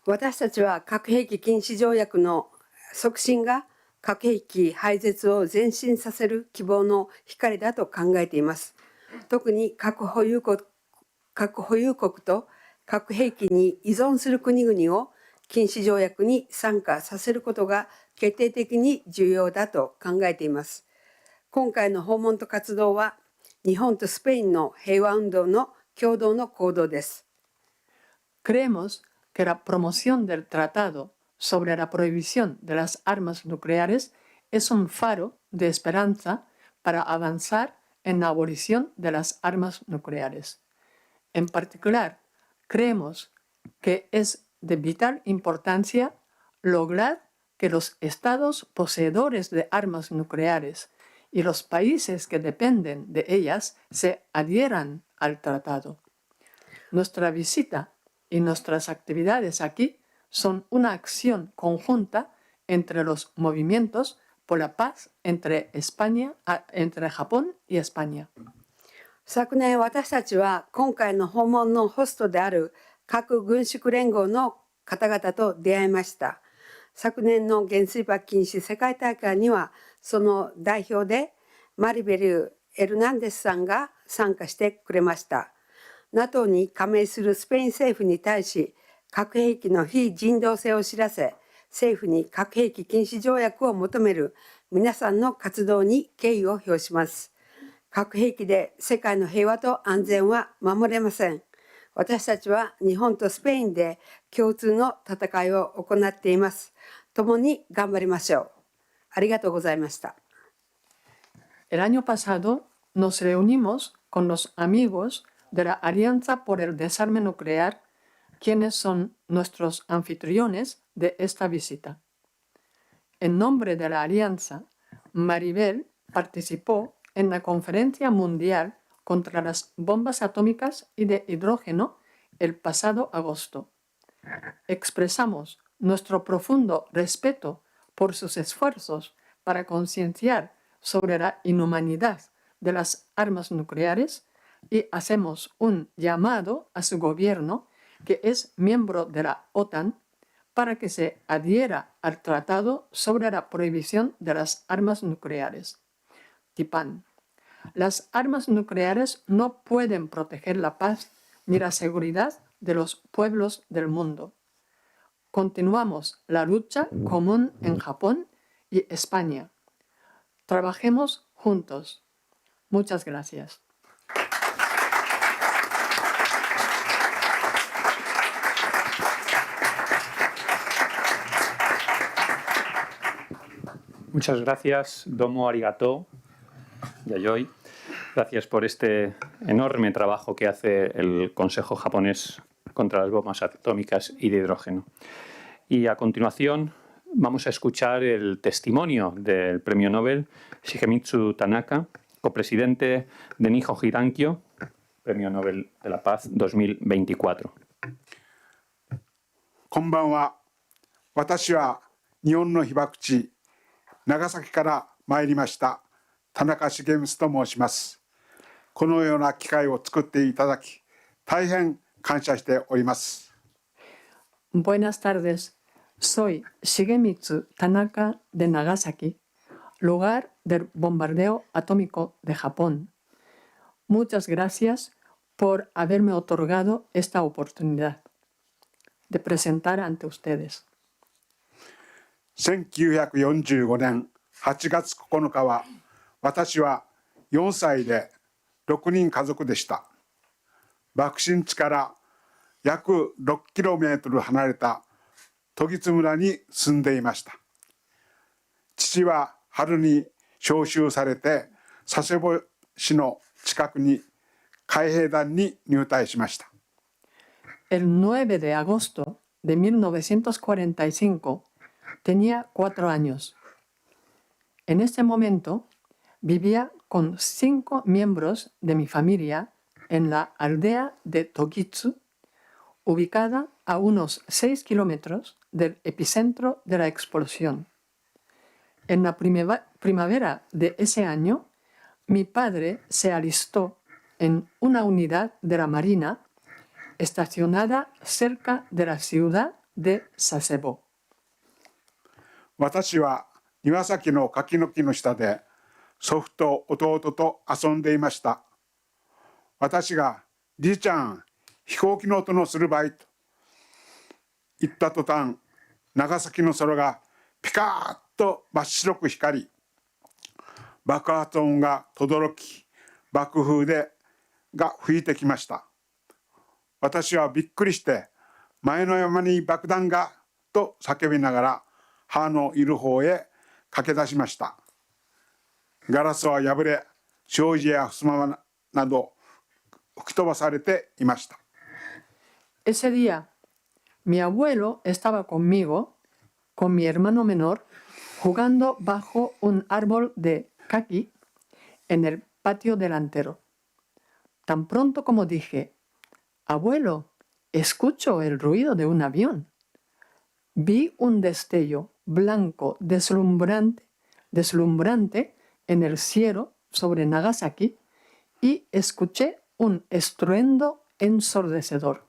私たちは核兵器禁止条約の促進が核兵器廃絶を前進させる希望の光だと考えています。特に核保有国と核兵器に依存する国々を禁止条約に参加させることが決定的に重要だと考えています。今回の訪問と活動は日本とスペインの平和運動の共同の行動です。Creemos que la promoción del Tratado sobre la Prohibición de las Armas Nucleares es un faro de esperanza para avanzar en la abolición de las armas nucleares. En particular, creemos que es de vital importancia lograr que los estados poseedores de armas nucleares y los países que dependen de ellas se adhieran al tratado. Nuestra visita y nuestras actividades aquí son una acción conjunta entre los movimientos por la paz entre Japón y España. 昨年私たちは今回の訪問のホストである核軍縮連合の方々と出会いました。昨年の原水爆禁止世界大会にはその代表でマリベル・エルナンデスさんが参加してくれました。NATO に加盟するスペイン政府に対し、核兵器の非人道性を知らせ、政府に核兵器禁止条約を求める皆さんの活動に敬意を表します。核兵器で世界の平和と安全は守れません。私たちは日本とスペインで共通の戦いを行っています。共に頑張りましょう。ありがとうございました。El año pasado nos reunimos con los amigos de la Alianza por el Desarme Nuclear, quienes son nuestros anfitriones de esta visita. En nombre de la Alianza, Maribel participó en la Conferencia Mundial contra las Bombas Atómicas y de Hidrógeno el pasado agosto. Expresamos nuestro profundo respeto por sus esfuerzos para concienciar sobre la inhumanidad de las armas nucleares y hacemos un llamado a su gobierno, que es miembro de la OTAN, para que se adhiera al Tratado sobre la Prohibición de las Armas Nucleares, TIPAN. Las armas nucleares no pueden proteger la paz ni la seguridad de los pueblos del mundo. Continuamos la lucha común en Japón y España. Trabajemos juntos. Muchas gracias. Muchas gracias, Domo Arigato, Yayoi. Gracias por este enorme trabajo que hace el Consejo japonés contra las bombas atómicas y de hidrógeno. Y a continuación vamos a escuchar el testimonio del Premio Nobel Shigemitsu Tanaka, copresidente de Nihon Hirankyo, Premio Nobel de la Paz 2024. こんばんは。私は日本の被爆地長崎から参りました田中重光と申します。このような機会を作っていただき、大変感謝しております。Buenas tardes. Soy Shigemitsu Tanaka de Nagasaki, lugar del bombardeo atómico de Japón. Muchas gracias por haberme otorgado esta oportunidad de presentar ante ustedes. 1945年8月9日は、私は4歳で6人家族でした。爆心地から約 6km 離れた時津村に住んでいました。父は春に召集されて佐世保市の近くに海兵団に入隊しました。El 9 de agosto de 1945 tenía 4 años. En ese momento vivía con 5 miembros de mi familia en la aldea de Togitsu, ubicada a unos 6 kilómetros del epicentro de la explosión. En la primavera de ese año, mi padre se alistó en una unidad de la Marina estacionada cerca de la ciudad de Sasebo. 私は庭先の柿の木の下で祖父と弟と遊んでいました。私が「じいちゃん、飛行機の音のするばい」と言った途端、長崎の空がピカーッと真っ白く光り、爆発音が轟き、爆風が吹いてきました。私はびっくりして「前の山に爆弾が」と叫びながら母のいる方へ駆け出しました。ガラスは破れ、障子や襖など吹き飛ばされていました。Ese día, mi abuelo estaba conmigo, con mi hermano menor, jugando bajo un árbol de caqui en el patio delantero. Tan pronto como dije, abuelo, escucho el ruido de un avión. Vi un destello blanco deslumbrante en el cielo sobre Nagasaki y escuché un estruendo ensordecedor.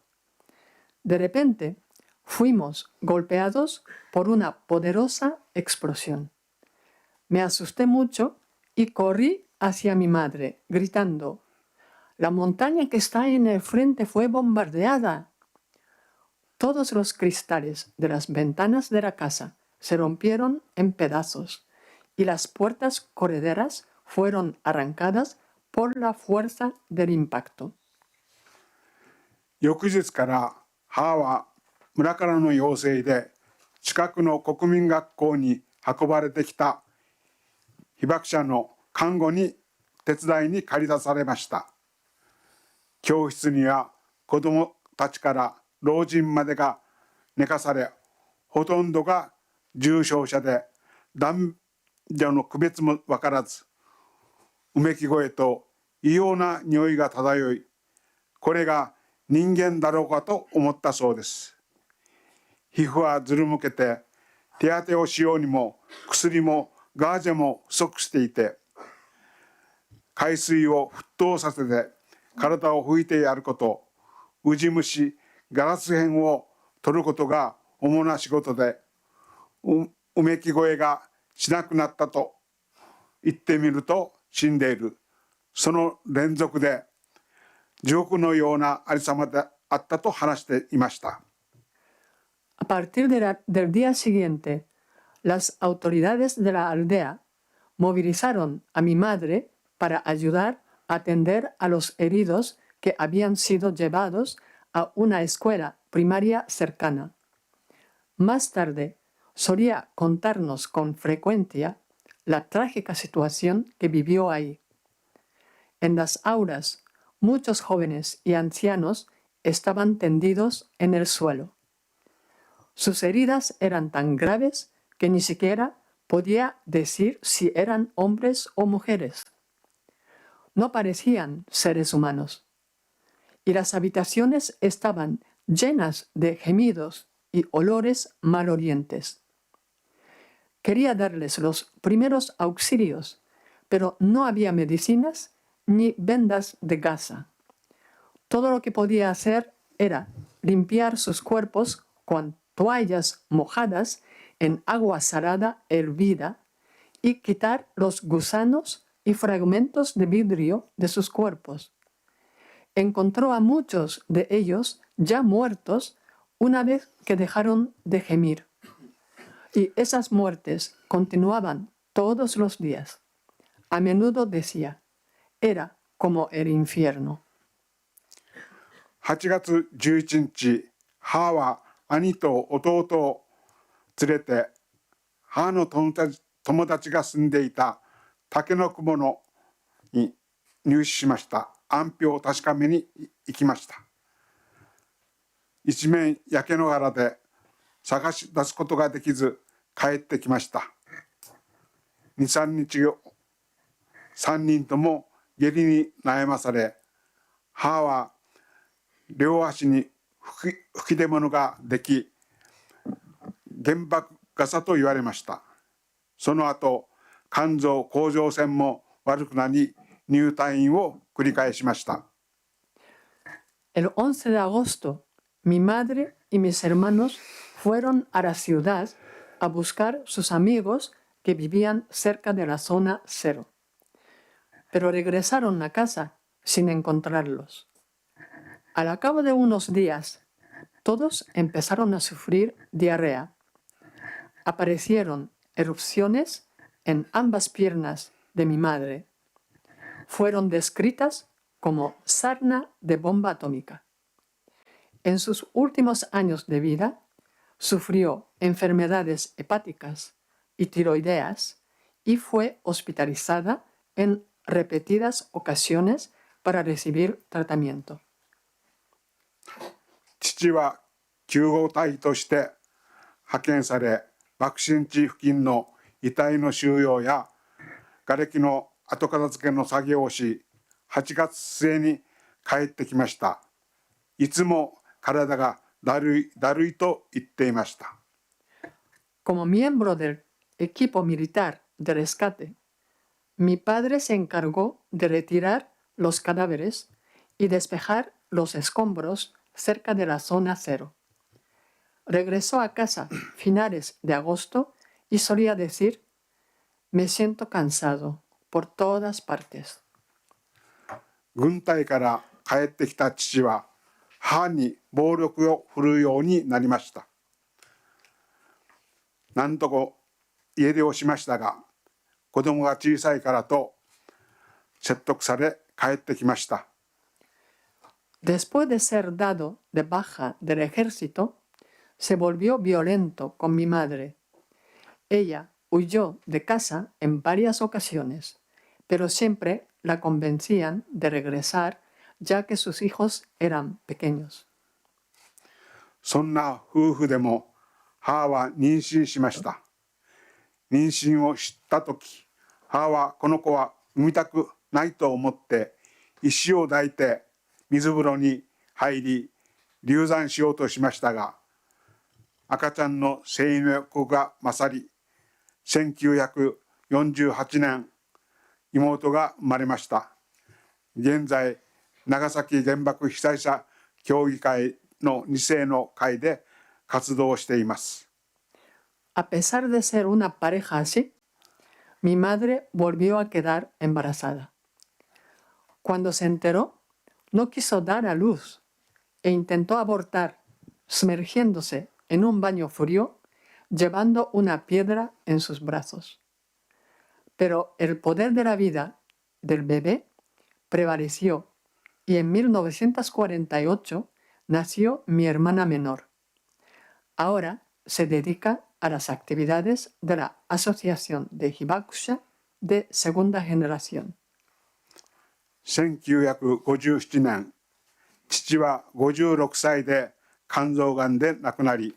De repente, fuimos golpeados por una poderosa explosión. Me asusté mucho y corrí hacia mi madre, gritando: La montaña que está en el frente fue bombardeada. Todos los cristales de las ventanas de la casa se rompieron en pedazos y las puertas correderas fueron arrancadas por la fuerza del impacto. 翌日から母は村からの要請で近くの国民学校に運ばれてきた被爆者の看護に手伝いに駆り出されました。教室には子どもたちから老人までが寝かされ、ほとんどが重症者で男女の区別も分からず、うめき声と異様な匂いが漂い、これが人間だろうかと思ったそうです。皮膚はずるむけて、手当てをしようにも薬もガーゼも不足していて、海水を沸騰させて体を拭いてやること、ウジ虫、ガラス片を取ることが主な仕事で、うめき声がしなくなったと言ってみると死んでいる。その連続で地獄のようなありさまであったと話していました。A partir del día siguiente, las autoridades de la aldea movilizaron a mi madre para ayudar a atender a los heridos que habían sido llevados a una escuela primaria cercana. Más tarde, solía contarnos con frecuencia la trágica situación que vivió ahí. En las aulas, muchos jóvenes y ancianos estaban tendidos en el suelo. Sus heridas eran tan graves que ni siquiera podía decir si eran hombres o mujeres. No parecían seres humanos. Y las habitaciones estaban llenas de gemidos y olores malolientes. Quería darles los primeros auxilios, pero no había medicinas ni vendas de gasa. Todo lo que podía hacer era limpiar sus cuerpos con toallas mojadas en agua salada hervida y quitar los gusanos y fragmentos de vidrio de sus cuerpos. Encontró a muchos de ellos ya muertos una vez que dejaron de gemir. Y esas muertes continuaban todos los días. A menudo decía, era como el infierno. 8月11日、母は兄と弟を連れて、母の友達が住んでいた竹の雲のに入手しました。安否を確かめに行きました。一面焼け野原で探し出すことができず帰ってきました。2、3日後、3人とも下痢に悩まされ、母は両足に吹き出物ができ、原爆傘と言われました。その後、肝臓甲状腺も悪くなり、入退院を繰り返しました。El 11 de agosto, mi madre y mis hermanos fueron a la ciudad a buscar sus amigos que vivían cerca de la zona cero. Pero regresaron a casa sin encontrarlos. Al cabo de unos días, todos empezaron a sufrir diarrea. Aparecieron erupciones en ambas piernas de mi madre. Fueron descritas como sarna de bomba atómica. En sus últimos años de vida, sufrió enfermedades hepáticas y tiroideas y fue hospitalizada en repetidas ocasiones para recibir tratamiento. 父は救護隊として派遣され、爆心地付近の遺体の収容や瓦礫の後片付けの作業をし、8月末に帰ってきました。いつも体がだるいと言っていました。Como miembro del equipo militar de rescate, mi padre se encargó de retirar los cadáveres y despejar los escombros cerca de la zona cero. Regresó a casa finales de agosto y solía decir, me siento cansado por todas partes. 軍隊から帰ってきた父は母に暴力を振るうようになりました。なんとか家出をしましたが、子供が小さいからと説得され帰ってきました。Después de ser dado de baja del ejército, se volvió violento con mi madre. Ella huyó de casa en varias ocasiones, pero siempre la convencían de regresar ya que sus hijos eran pequeños. そんな夫婦でも母は妊娠しました。妊娠を知ったとき、母はこの子は産みたくないと思って石を抱いて水風呂に入り流産しようとしましたが、赤ちゃんの生命力が勝り、1948年妹が生まれました。現在長崎原爆被災者協議会の2世の会で活動しています。A pesar de ser una pareja así, mi madre volvió a quedar embarazada. Cuando se enteró, no quiso dar a luz e intentó abortar, sumergiéndose en un baño frío, llevando una piedra en sus brazos. Pero el poder de la vida del bebé prevaleció y en 1948 nació mi hermana menor. Ahora se dedica a las actividades de la Asociación de Hibakusha de segunda generación. 1957年、父は56歳で肝臓がんで亡くなり、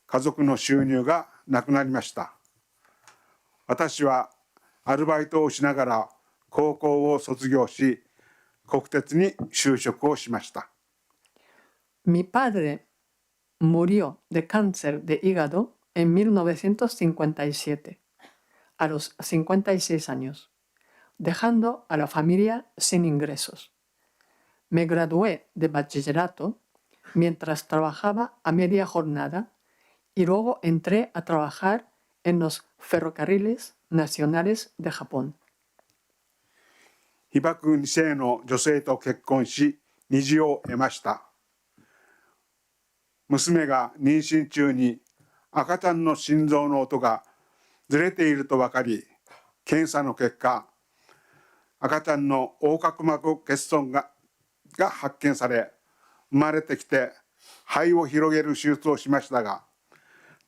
家族の収入がなくなりました。私はアルバイトをしながら高校を卒業し、国鉄に就職をしました。Mi padre murió de cáncer de hígado en 1957, a los 56 años, dejando a la familia sin ingresos. Me gradué de bachillerato mientras trabajaba a media jornada y luego entré a trabajar en los ferrocarriles nacionales de Japón. 被爆2世の女性と結婚し、二児を得ました。娘が妊娠中に赤ちゃんの心臓の音がずれていると分かり、検査の結果、赤ちゃんの横隔膜欠損が発見され、生まれてきて肺を広げる手術をしましたが、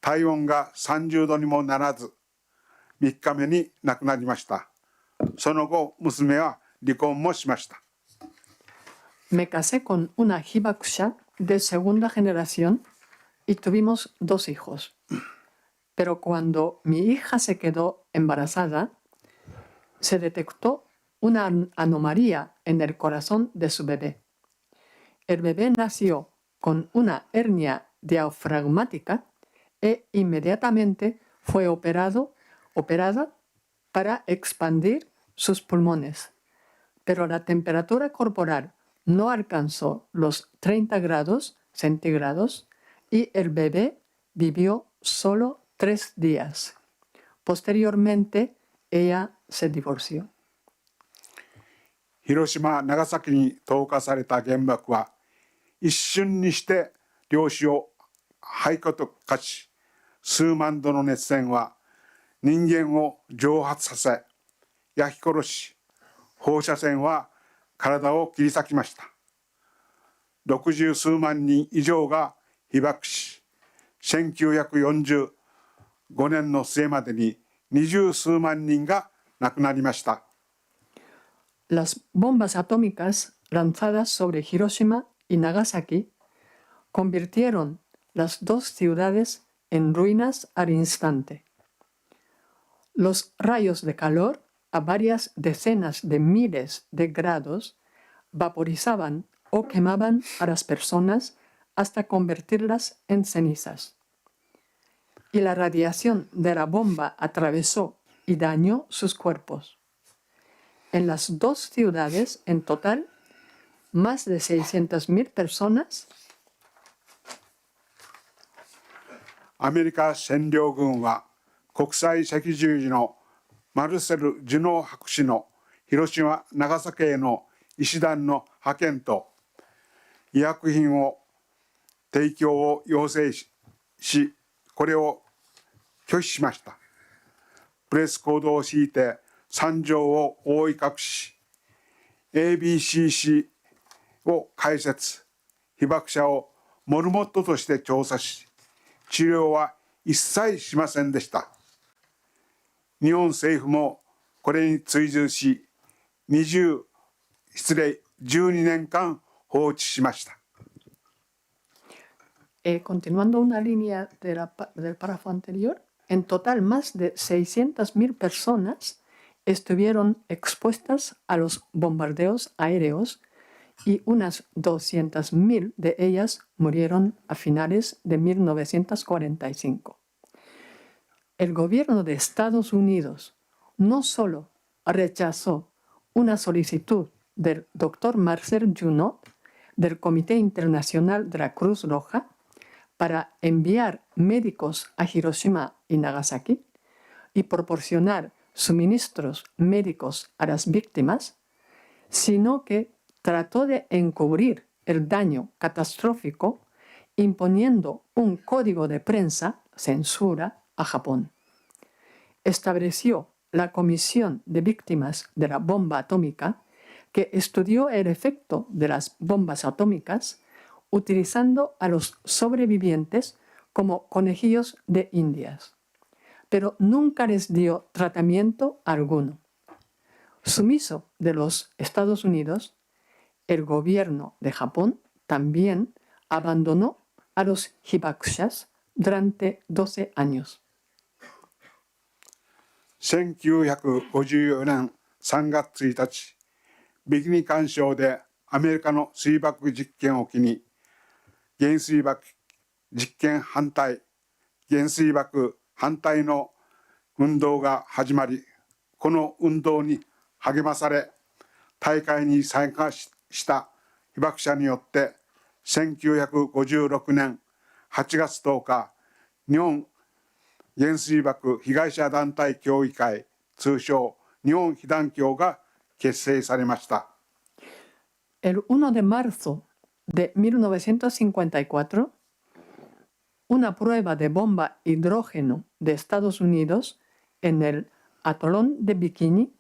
体温が30度にもならず、3日目に亡くなりました。その後、娘は離婚もしました。Me casé con una hibakusha de segunda generación y tuvimos 2 hijos. Pero cuando mi hija se quedó embarazada, se detectó una anomalía en el corazón de su bebé. El bebé nació con una hernia diafragmática e inmediatamente fue operada para expandir sus pulmones. Pero la temperatura corporal no alcanzó los 30 grados centígrados y el bebé vivió solo 3 días. Posteriormente, ella se divorció. 広島、長崎に投下された原爆は、一瞬にして量子を廃墟と化し、数万度の熱線は人間を蒸発させ、焼き殺し、放射線は体を切り裂きました。60数万人以上が被爆し、1945年の末までに20数万人が亡くなりました。Las bombas atómicas lanzadas sobre Hiroshima y Nagasaki convirtieron las 2 ciudades en ruinas al instante. Los rayos de calor a varias decenas de miles de grados vaporizaban o quemaban a las personas hasta convertirlas en cenizas. Y la radiación de la bomba atravesó y dañó sus cuerpos. En las 2 ciudades, en total, más de 600,000 personas. アメリカ占領軍は国際赤十字のマルセル・ジュノー博士の広島・長崎への医師団の派遣と医薬品を提供を要請し、これを拒否しました。プレスコードを敷いて惨状を覆い隠し、ABCC を開設、被爆者をモルモットとして調査し、治療は一切しませんでした。日本政府もこれに追随し、12年間放置しました。Continuando una línea del párrafo anterior, en total más de 600.000 personas estuvieron expuestas a los bombardeos aéreos y unas 200.000 de ellas murieron a finales de 1945. El gobierno de Estados Unidos no solo rechazó una solicitud del Dr. Marcel Junot del Comité Internacional de la Cruz Roja para enviar médicos a Hiroshima y Nagasaki y proporcionar suministros médicos a las víctimas, sino que trató de encubrir el daño catastrófico imponiendo un código de prensa, censura, a Japón. Estableció la Comisión de Víctimas de la Bomba Atómica, que estudió el efecto de las bombas atómicas utilizando a los sobrevivientes como conejillos de indias, pero nunca les dio tratamiento alguno. Sumiso de los Estados Unidos, el gobierno de Japón también abandonó a los hibakushas durante 12 años. 1954年3月1日、ビキニ環礁でアメリカの水爆実験を機に、原水爆反対の運動が始まり、この運動に励まされ、大会に参加した被爆者によって、1956年8月10日、日本原水爆被害者団体協議会、通称日本被団協が結成されました。El 1 de marzo de 1954, una prueba de bomba hidrógeno de Estados Unidos en el atolón de Bikini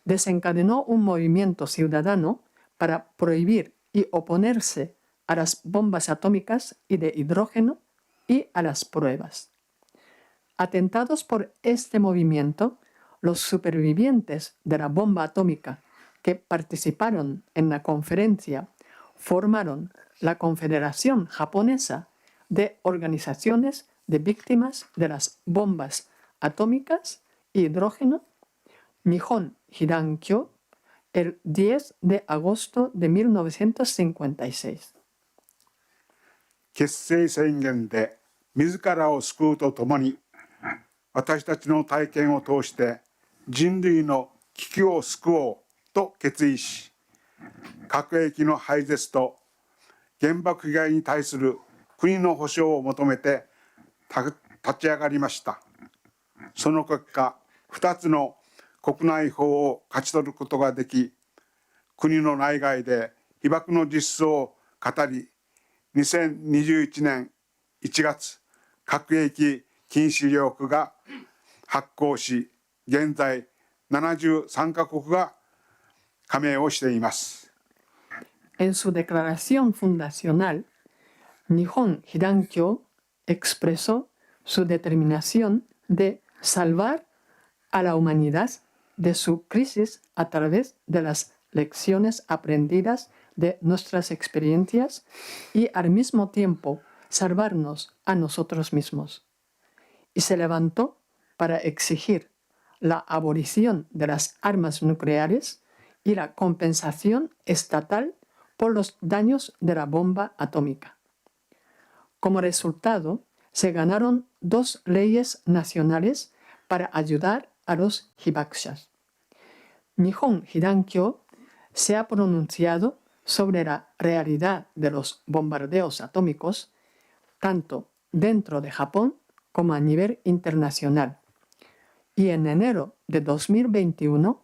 desencadenó un movimiento ciudadano para prohibir y oponerse a las bombas atómicas y de hidrógeno y a las pruebas. Atentados por este movimiento, los supervivientes de la bomba atómica que participaron en la conferencia formaron la Confederación Japonesa de Organizaciones de Víctimas de las Bombas Atómicas y Hidrógeno, Nihon Hidankyo, el 10 de agosto de 1956. 結成宣言で自らを救うとともに、私たちの体験を通して人類の危機を救おうと決意し、核兵器の廃絶と原爆被害に対する国の保障を求めて立ち上がりました。その結果、2つの国内法を勝ち取ることができ、国の内外で被爆の実相を語り、2021年1月、核兵器禁止条約が発効し、現在73カ国が加盟をしています。En su declaración fundacional, Nihon Hidankyo expresó su determinación de salvar a la humanidad de su crisis a través de las lecciones aprendidas de nuestras experiencias y al mismo tiempo salvarnos a nosotros mismos. Y se levantó para exigir la abolición de las armas nucleares y la compensación estatal por los daños de la bomba atómica. Como resultado, se ganaron 2 leyes nacionales para ayudar a los hibakushas. Nihon Hidankyo se ha pronunciado sobre la realidad de los bombardeos atómicos tanto dentro de Japón como a nivel internacional. Y en enero de 2021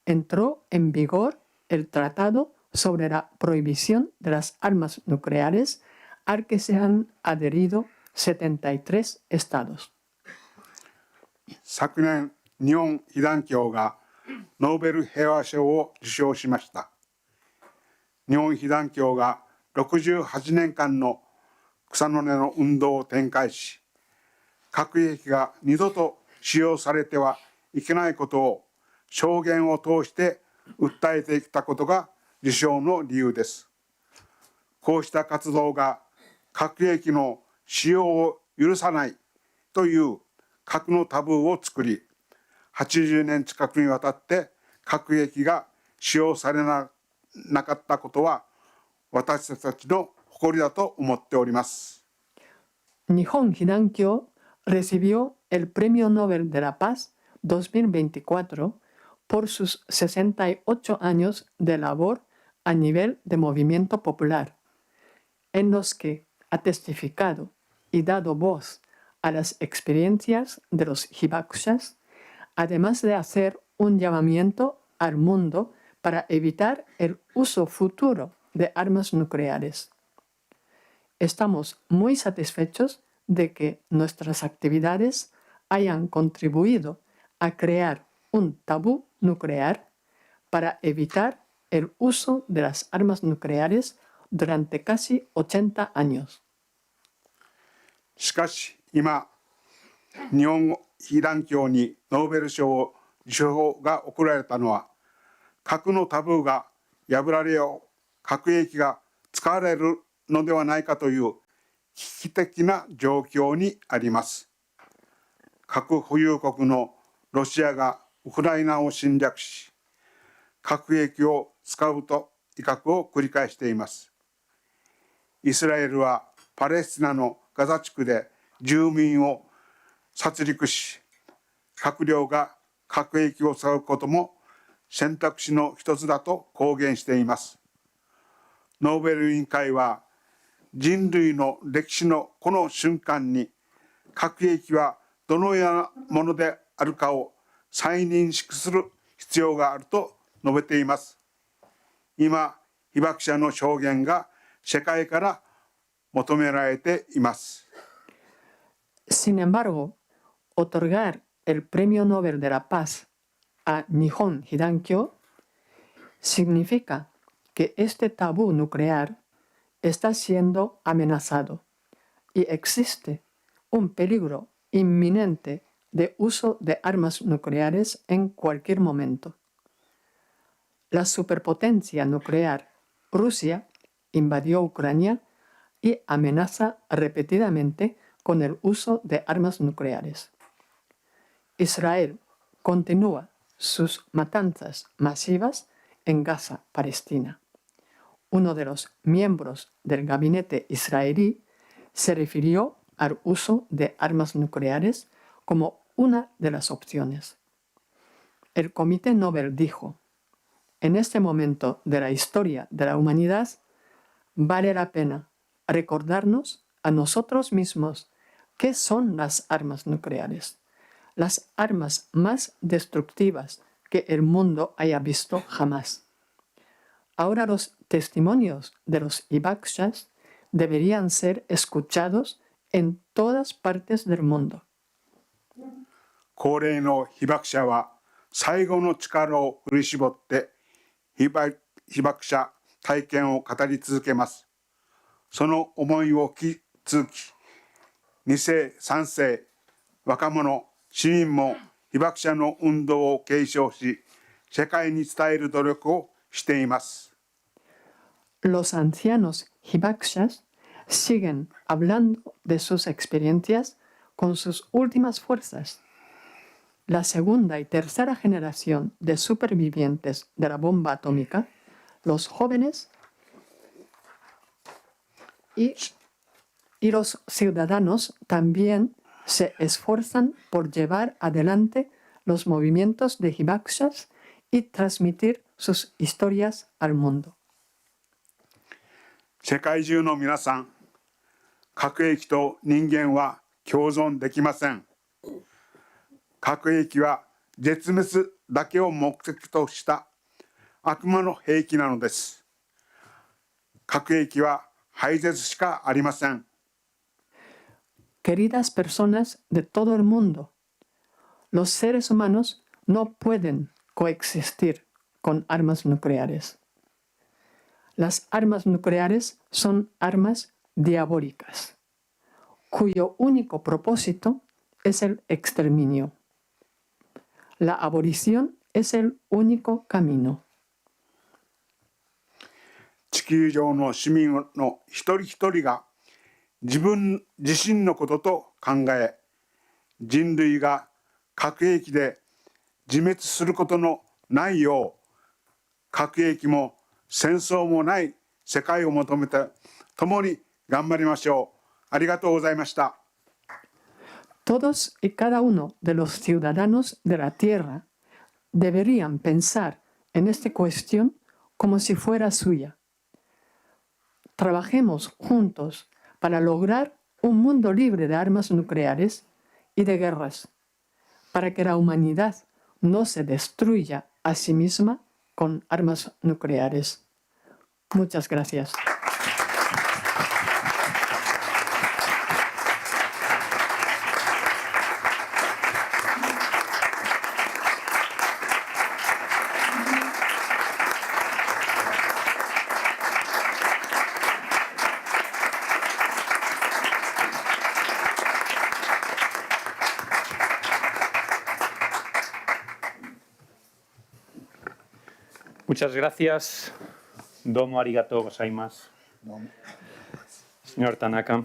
entró en vigor el Tratado sobre la Prohibición de las Armas Nucleares al que se han adherido 73 estados. 昨年、日本被団協がノーベル平和賞を受賞しました。日本被団協が68年間の草の根の運動を展開し、核兵器が二度と使用されてはいけないことを証言を通して訴えてきたことが受賞の理由です。こうした活動が核兵器の使用を許さないという核のタブーを作り、80年近くにわたって核兵器が使用されなかったことは私たちの誇りだと思っております。Nihon Hidankyo recibió el Premio Nobel de la Paz 2024 por sus 68 años de labor a nivel de movimiento popular, en los que ha testificado y dado voz a las experiencias de los hibakushas, además de hacer un llamamiento al mundo para evitar el uso futuro de armas nucleares. Estamos muy satisfechos de que nuestras actividades hayan contribuido a crear un tabú nuclear para evitar el uso de las armas nucleares durante casi 80 años. しかし今、日本被団協にノーベル賞受賞が贈られたのは、核のタブーが破られよう、核兵器が使われるのではないかという危機的な状況にあります。核保有国のロシアがウクライナを侵略し、核兵器を使うと威嚇を繰り返しています。イスラエルはパレスチナのガザ地区で住民を殺戮し、閣僚が核兵器を使うことも選択肢の一つだと公言しています。ノーベル委員会は人類の歴史のこの瞬間に核兵器はどのようなものであるかを再認識する必要があると述べています。今、被爆者の証言が世界から求められています。Sin embargo, otorgar el Premio Nobel de la Paz a Nihon Hidankyo significa que este tabú nuclear está siendo amenazado y existe un peligro inminente de uso de armas nucleares en cualquier momento. La superpotencia nuclear Rusia invadió Ucrania y amenaza repetidamente con el uso de armas nucleares. Israel continúa sus matanzas masivas en Gaza, Palestina. Uno de los miembros del gabinete israelí se refirió al uso de armas nucleares como una de las opciones. El Comité Nobel dijo: en este momento de la historia de la humanidad, vale la pena recordarnos a nosotros mismos qué son las armas nucleares, las armas más destructivas que el mundo haya visto jamás. Ahora los testimonios de los hibakushas deberían ser escuchados en todas partes del mundo. 高齢の被爆者は最後の力を振り絞って被爆者体験を語り続けます。その思いを引き続き、2世、3世、若者、市民も被爆者の運動を継承し、世界に伝える努力をしています。Los ancianos hibakushas siguen hablando de sus experiencias con sus últimas fuerzas. La segunda y tercera generación de supervivientes de la bomba atómica, los jóvenes y los ciudadanos también se esfuerzan por llevar adelante los movimientos de hibakushas y transmitir sus historias al mundo. 世界中の皆さん、核兵器と人間は共存できません。核兵器は絶滅だけを目的とした悪魔の兵器なのです。核兵器は廃絶しかありません。Queridas personas de todo el mundo, los seres humanos no pueden coexistir con armas nucleares. Las armas nucleares son armas diabólicas, cuyo único propósito es el exterminio. La abolición es el único camino. 地球上の市民の一人一人が自分自身のことと考え、人類が核兵器で自滅することのないよう、核兵器も戦争もない世界を求めて共に頑張りましょう。ありがとうございました。Todos y cada uno de los ciudadanos de la Tierra deberían pensar en esta cuestión como si fuera suya. Trabajemos juntos para lograr un mundo libre de armas nucleares y de guerras, para que la humanidad no se destruya a sí misma con armas nucleares. Muchas gracias. Muchas gracias. Domo arigato gozaimasu. Señor Tanaka,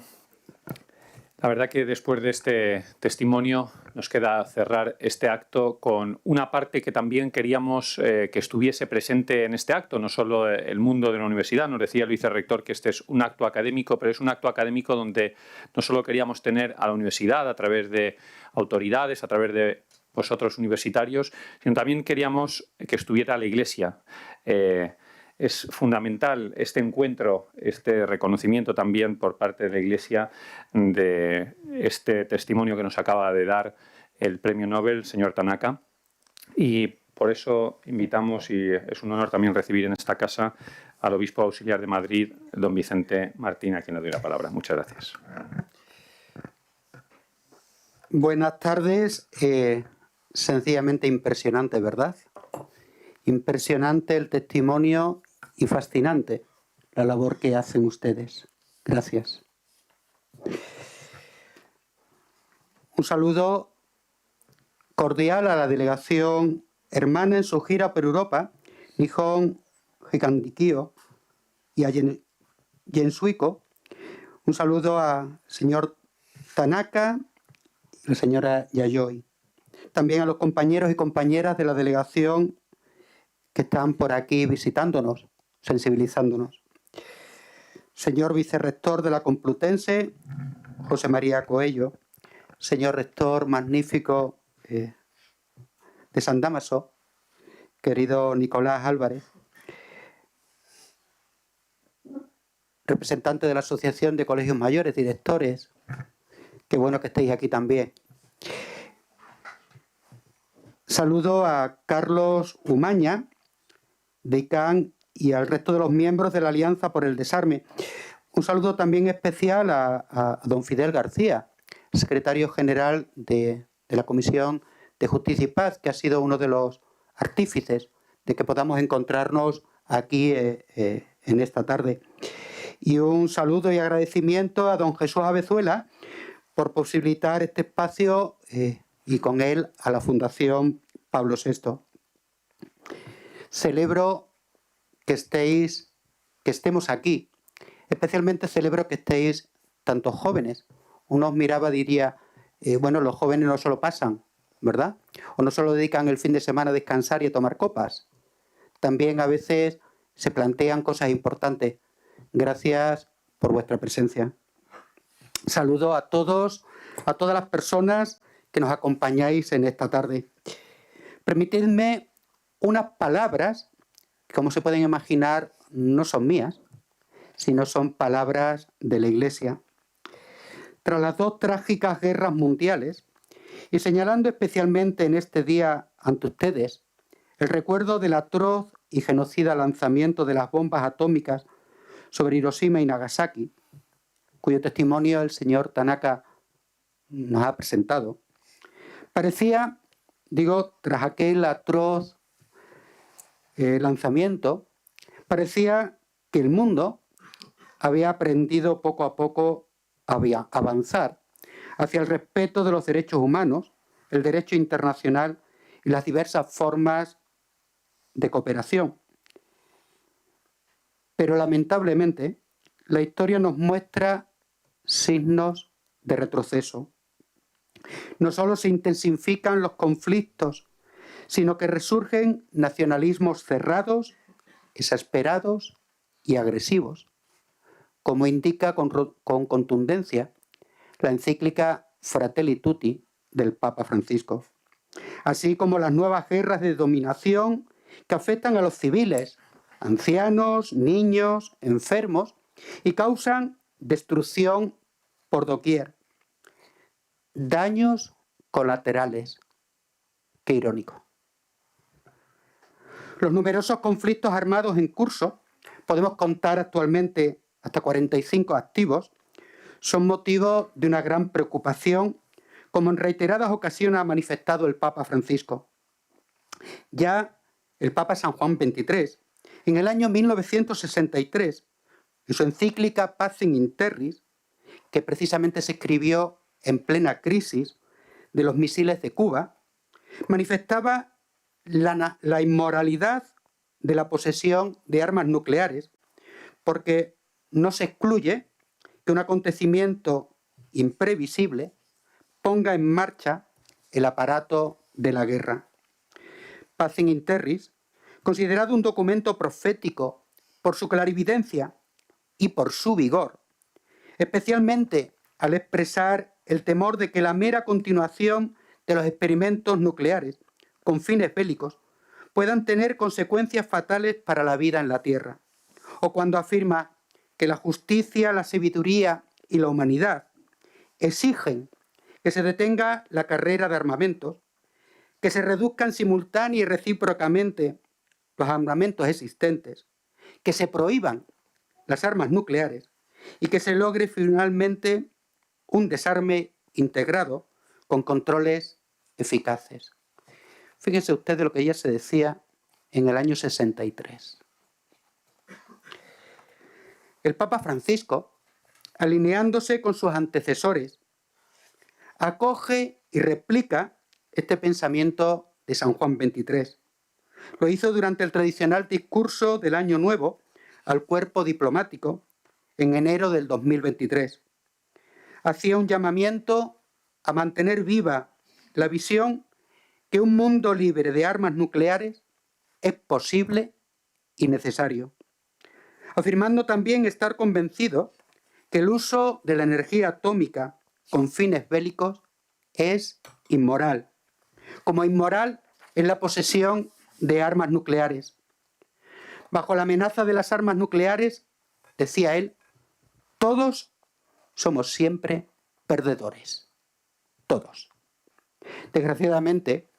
la verdad que después de este testimonio nos queda cerrar este acto con una parte que también queríamos que estuviese presente en este acto, no solo el mundo de la universidad. Nos decía el vicerrector que este es un acto académico, pero es un acto académico donde no solo queríamos tener a la universidad a través de autoridades, a través de vosotros universitarios, sino también queríamos que estuviera la Iglesia. Es fundamental este encuentro, este reconocimiento también por parte de la Iglesia de este testimonio que nos acaba de dar el premio Nobel, señor Tanaka. Y por eso invitamos, y es un honor también recibir en esta casa, al obispo auxiliar de Madrid, don Vicente Martín, a quien le doy la palabra. Muchas gracias. Buenas tardes. Sencillamente impresionante, ¿verdad? Impresionante el testimonio y fascinante la labor que hacen ustedes. Gracias. Un saludo cordial a la delegación hermana en su gira por Europa, Nihon Hikandikyo y a Yensuiko. Un saludo al señor Tanaka y la señora Yayoi. También a los compañeros y compañeras de la delegación que están por aquí visitándonos, sensibilizándonos. Señor vicerrector de la Complutense, José María Coello. Señor rector magnífico de San Dámaso, querido Nicolás Álvarez. Representante de la Asociación de Colegios Mayores, directores. Qué bueno que estéis aquí también. Saludo a Carlos Umaña, decán, y al resto de los miembros de la Alianza por el Desarme. Un saludo también especial a don Fidel García, secretario general de la Comisión de Justicia y Paz, que ha sido uno de los artífices de que podamos encontrarnos aquí en esta tarde. Y un saludo y agradecimiento a don Jesús Avezuela por posibilitar este espacio y con él a la Fundación Pablo VI. Celebro que estemos aquí. Especialmente celebro que estéis tantos jóvenes. Uno os miraba y diría, bueno, los jóvenes no solo pasan, ¿verdad? O no solo dedican el fin de semana a descansar y a tomar copas. También a veces se plantean cosas importantes. Gracias por vuestra presencia. Saludo a todos, a todas las personas que nos acompañáis en esta tarde. Permitidme unas palabras que, como se pueden imaginar, no son mías, sino son palabras de la Iglesia. Tras las dos trágicas guerras mundiales, y señalando especialmente en este día ante ustedes el recuerdo del atroz y genocida lanzamiento de las bombas atómicas sobre Hiroshima y Nagasaki, cuyo testimonio el señor Tanaka nos ha presentado, parecía, tras aquel atroz lanzamiento, parecía que el mundo había aprendido poco a poco a avanzar hacia el respeto de los derechos humanos, el derecho internacional y las diversas formas de cooperación. Pero lamentablemente, la historia nos muestra signos de retroceso. No solo se intensifican los conflictos, sino que resurgen nacionalismos cerrados, exasperados y agresivos, como indica con contundencia la encíclica Fratelli Tutti del Papa Francisco, así como las nuevas guerras de dominación que afectan a los civiles, ancianos, niños, enfermos, y causan destrucción por doquier. Daños colaterales. Qué irónico. Los numerosos conflictos armados en curso, podemos contar actualmente hasta 45 activos, son motivo de una gran preocupación, como en reiteradas ocasiones ha manifestado el Papa Francisco. Ya el Papa San Juan XXIII, en el año 1963, en su encíclica Pacem in Terris, que precisamente se escribió en plena crisis de los misiles de Cuba, manifestaba la inmoralidad de la posesión de armas nucleares, porque no se excluye que un acontecimiento imprevisible ponga en marcha el aparato de la guerra. Pacem in Terris, considerado un documento profético por su clarividencia y por su vigor, especialmente al expresar el temor de que la mera continuación de los experimentos nucleares con fines bélicos puedan tener consecuencias fatales para la vida en la Tierra, o cuando afirma que la justicia, la sabiduría y la humanidad exigen que se detenga la carrera de armamentos, que se reduzcan simultánea y recíprocamente los armamentos existentes, que se prohíban las armas nucleares y que se logre finalmente un desarme integrado con controles eficaces. Fíjense ustedes lo que ya se decía en el año 63. El Papa Francisco, alineándose con sus antecesores, acoge y replica este pensamiento de San Juan XXIII. Lo hizo durante el tradicional discurso del Año Nuevo al cuerpo diplomático en enero del 2023. Hacía un llamamiento a mantener viva la visión que un mundo libre de armas nucleares es posible y necesario, afirmando también estar convencido que el uso de la energía atómica con fines bélicos es inmoral, como inmoral es la posesión de armas nucleares. Bajo la amenaza de las armas nucleares, decía él, todos somos siempre perdedores. Todos. Desgraciadamente,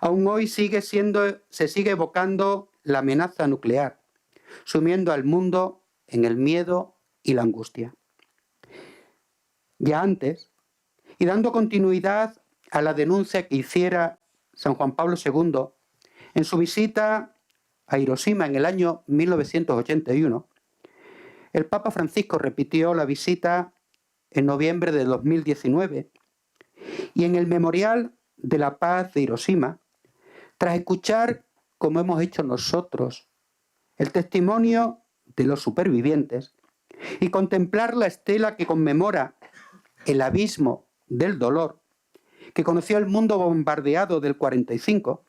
aún hoy se sigue evocando la amenaza nuclear, sumiendo al mundo en el miedo y la angustia. Ya antes, y dando continuidad a la denuncia que hiciera San Juan Pablo II en su visita a Hiroshima en el año 1981, el Papa Francisco repitió la visita en noviembre de 2019 y en el Memorial de la Paz de Hiroshima, tras escuchar, como hemos hecho nosotros, el testimonio de los supervivientes y contemplar la estela que conmemora el abismo del dolor que conoció el mundo bombardeado del 45,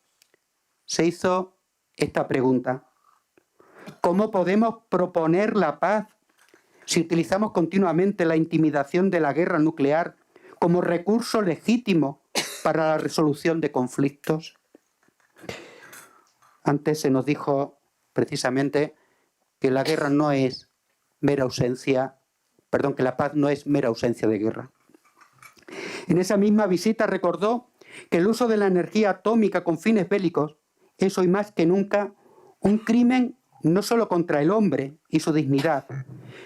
se hizo esta pregunta: ¿cómo podemos proponer la paz si utilizamos continuamente la intimidación de la guerra nuclear como recurso legítimo para la resolución de conflictos? Antes se nos dijo precisamente que la guerra no es mera ausencia, que la paz no es mera ausencia de guerra. En esa misma visita recordó que el uso de la energía atómica con fines bélicos es hoy más que nunca un crimen no solo contra el hombre y su dignidad,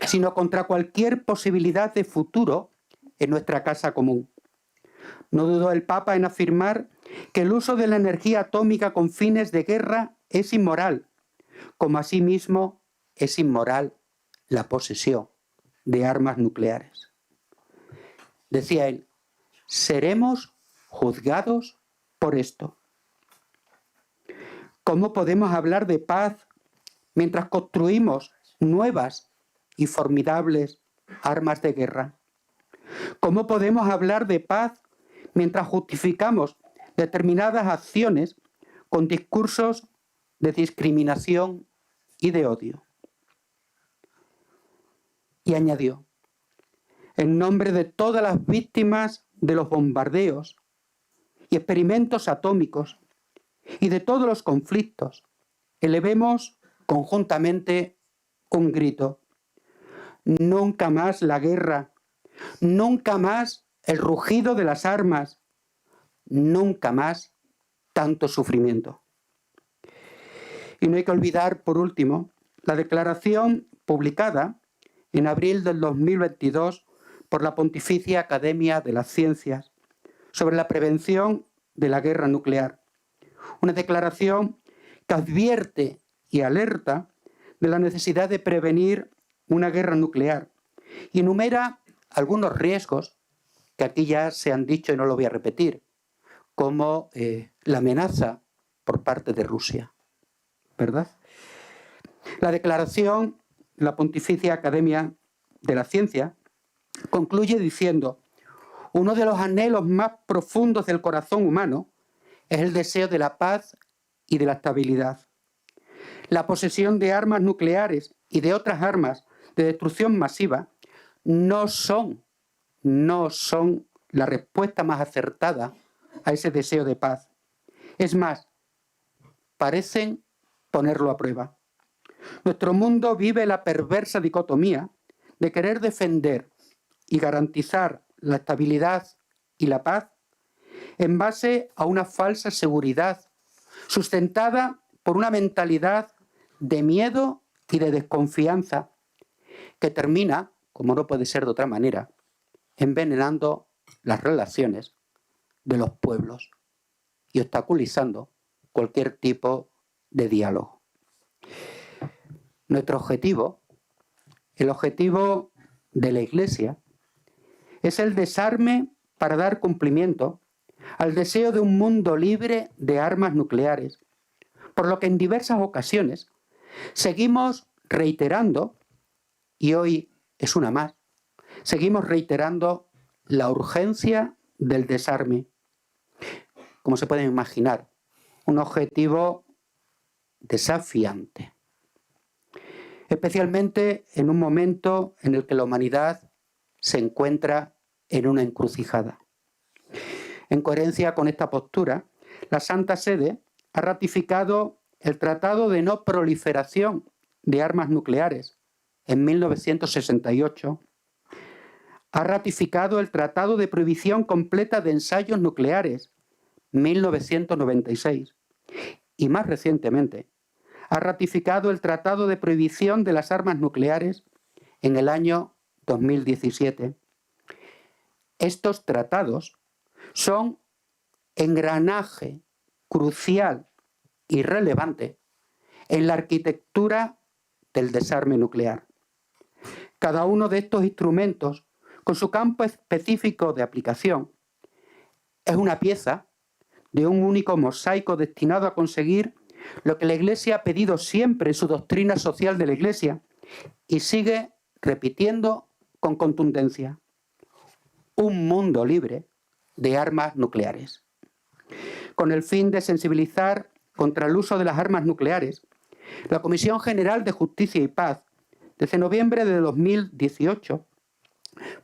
sino contra cualquier posibilidad de futuro en nuestra casa común. No dudó el Papa en afirmar que el uso de la energía atómica con fines de guerra es inmoral, como asimismo es inmoral la posesión de armas nucleares. Decía él, seremos juzgados por esto. ¿Cómo podemos hablar de paz mientras construimos nuevas y formidables armas de guerra? ¿Cómo podemos hablar de paz mientras justificamos determinadas acciones con discursos de discriminación y de odio? Y añadió, en nombre de todas las víctimas de los bombardeos y experimentos atómicos y de todos los conflictos, elevemos conjuntamente un grito. Nunca más la guerra, nunca más el rugido de las armas, nunca más tanto sufrimiento. Y no hay que olvidar, por último, la declaración publicada en abril del 2022 por la Pontificia Academia de las Ciencias sobre la prevención de la guerra nuclear. Una declaración que advierte y alerta de la necesidad de prevenir una guerra nuclear y enumera algunos riesgos que aquí ya se han dicho y no lo voy a repetir, como la amenaza por parte de Rusia, ¿verdad? La declaración de la Pontificia Academia de la Ciencia concluye diciendo: uno de los anhelos más profundos del corazón humano es el deseo de la paz y de la estabilidad. La posesión de armas nucleares y de otras armas de destrucción masiva no son la respuesta más acertada a ese deseo de paz. Es más, parecen ponerlo a prueba. Nuestro mundo vive la perversa dicotomía de querer defender y garantizar la estabilidad y la paz en base a una falsa seguridad sustentada por una mentalidad de miedo y de desconfianza que termina, como no puede ser de otra manera, envenenando las relaciones de los pueblos y obstaculizando cualquier tipo de diálogo. Nuestro objetivo, el objetivo de la Iglesia, es el desarme para dar cumplimiento al deseo de un mundo libre de armas nucleares, por lo que en diversas ocasiones seguimos reiterando, y hoy es una más, seguimos reiterando la urgencia del desarme. Como se pueden imaginar, un objetivo desafiante, especialmente en un momento en el que la humanidad se encuentra en una encrucijada. En coherencia con esta postura, la Santa Sede ha ratificado el Tratado de No Proliferación de Armas Nucleares en 1968, ha ratificado el Tratado de Prohibición Completa de Ensayos Nucleares 1996 y más recientemente ha ratificado el Tratado de Prohibición de las Armas Nucleares en el año 2017. Estos tratados son engranaje crucial y relevante en la arquitectura del desarme nuclear. Cada uno de estos instrumentos, con su campo específico de aplicación, es una pieza de un único mosaico destinado a conseguir lo que la Iglesia ha pedido siempre en su doctrina social de la Iglesia y sigue repitiendo con contundencia: un mundo libre de armas nucleares. Con el fin de sensibilizar contra el uso de las armas nucleares, la Comisión General de Justicia y Paz, desde noviembre de 2018,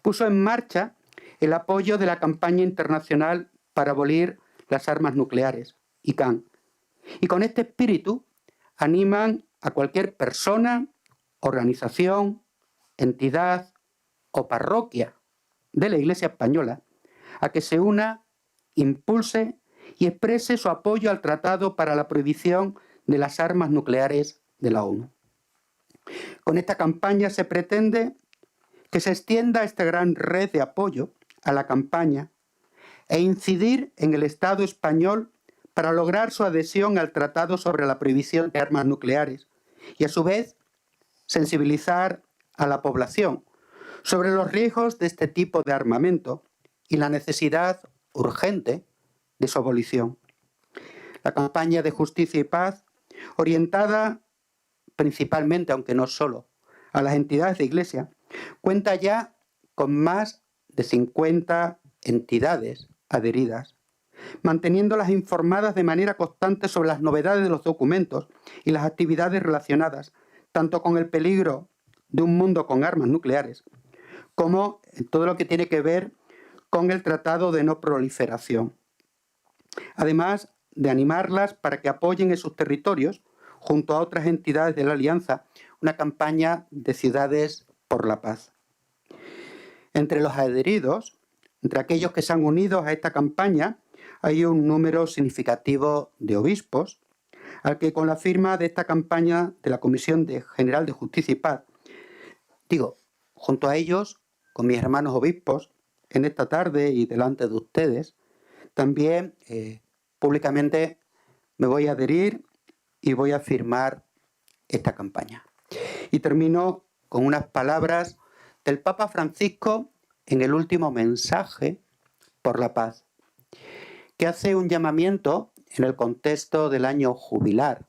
puso en marcha el apoyo de la Campaña Internacional para Abolir las Armas Nucleares, ICAN. Y con este espíritu animan a cualquier persona, organización, entidad o parroquia de la Iglesia española a que se una, impulse y exprese su apoyo al Tratado para la Prohibición de las Armas Nucleares de la ONU. Con esta campaña se pretende que se extienda esta gran red de apoyo a la campaña e incidir en el Estado español para lograr su adhesión al Tratado sobre la Prohibición de Armas Nucleares y, a su vez, sensibilizar a la población sobre los riesgos de este tipo de armamento y la necesidad urgente de su abolición. La campaña de Justicia y Paz, orientada principalmente, aunque no solo, a las entidades de Iglesia, cuenta ya con más de 50 entidades adheridas, manteniéndolas informadas de manera constante sobre las novedades de los documentos y las actividades relacionadas, tanto con el peligro de un mundo con armas nucleares, como en todo lo que tiene que ver con el Tratado de No Proliferación. Además de animarlas para que apoyen en sus territorios, junto a otras entidades de la Alianza, una campaña de Ciudades por la Paz. Entre los adheridos, entre aquellos que se han unido a esta campaña, hay un número significativo de obispos, al que con la firma de esta campaña de la Comisión General de Justicia y Paz, junto a ellos, con mis hermanos obispos, en esta tarde y delante de ustedes, también públicamente me voy a adherir y voy a firmar esta campaña. Y termino con unas palabras del Papa Francisco en el último mensaje por la paz, que hace un llamamiento en el contexto del año jubilar,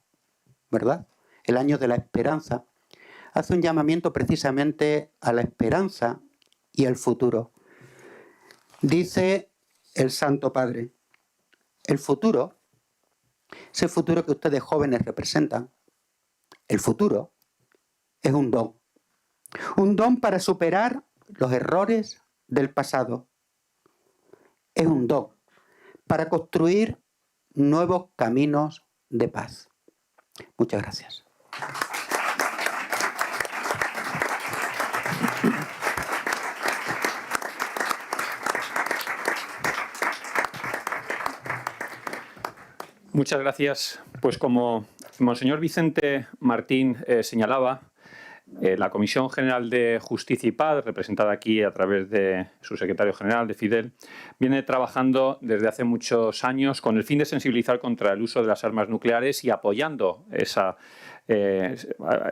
¿verdad? El año de la esperanza. Hace un llamamiento precisamente a la esperanza y al futuro. Dice el Santo Padre, el futuro, ese futuro que ustedes jóvenes representan, el futuro es un don para superar los errores del pasado. Es un don para construir nuevos caminos de paz. Muchas gracias. Muchas gracias. Pues como Monseñor Vicente Martín señalaba, la Comisión General de Justicia y Paz, representada aquí a través de su secretario general, de Fidel, viene trabajando desde hace muchos años con el fin de sensibilizar contra el uso de las armas nucleares y apoyando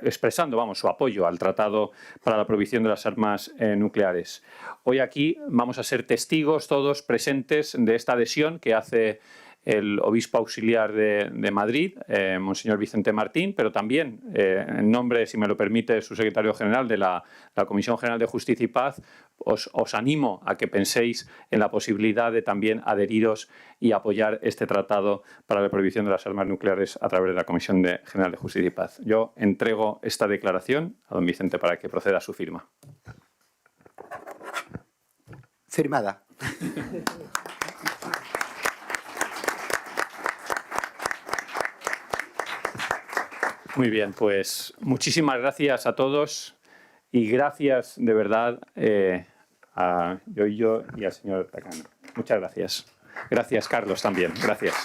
expresando su apoyo al Tratado para la Prohibición de las Armas Nucleares. Hoy aquí vamos a ser testigos todos presentes de esta adhesión que hace el obispo auxiliar de Madrid, Monseñor Vicente Martín, pero también, en nombre, si me lo permite, su secretario general de la Comisión General de Justicia y Paz, os animo a que penséis en la posibilidad de también adheriros y apoyar este tratado para la prohibición de las armas nucleares a través de la Comisión General de Justicia y Paz. Yo entrego esta declaración a don Vicente para que proceda a su firma. Firmada. Muy bien, pues muchísimas gracias a todos y gracias de verdad a Yoyo y al señor Tacano. Muchas gracias. Gracias, Carlos, también. Gracias.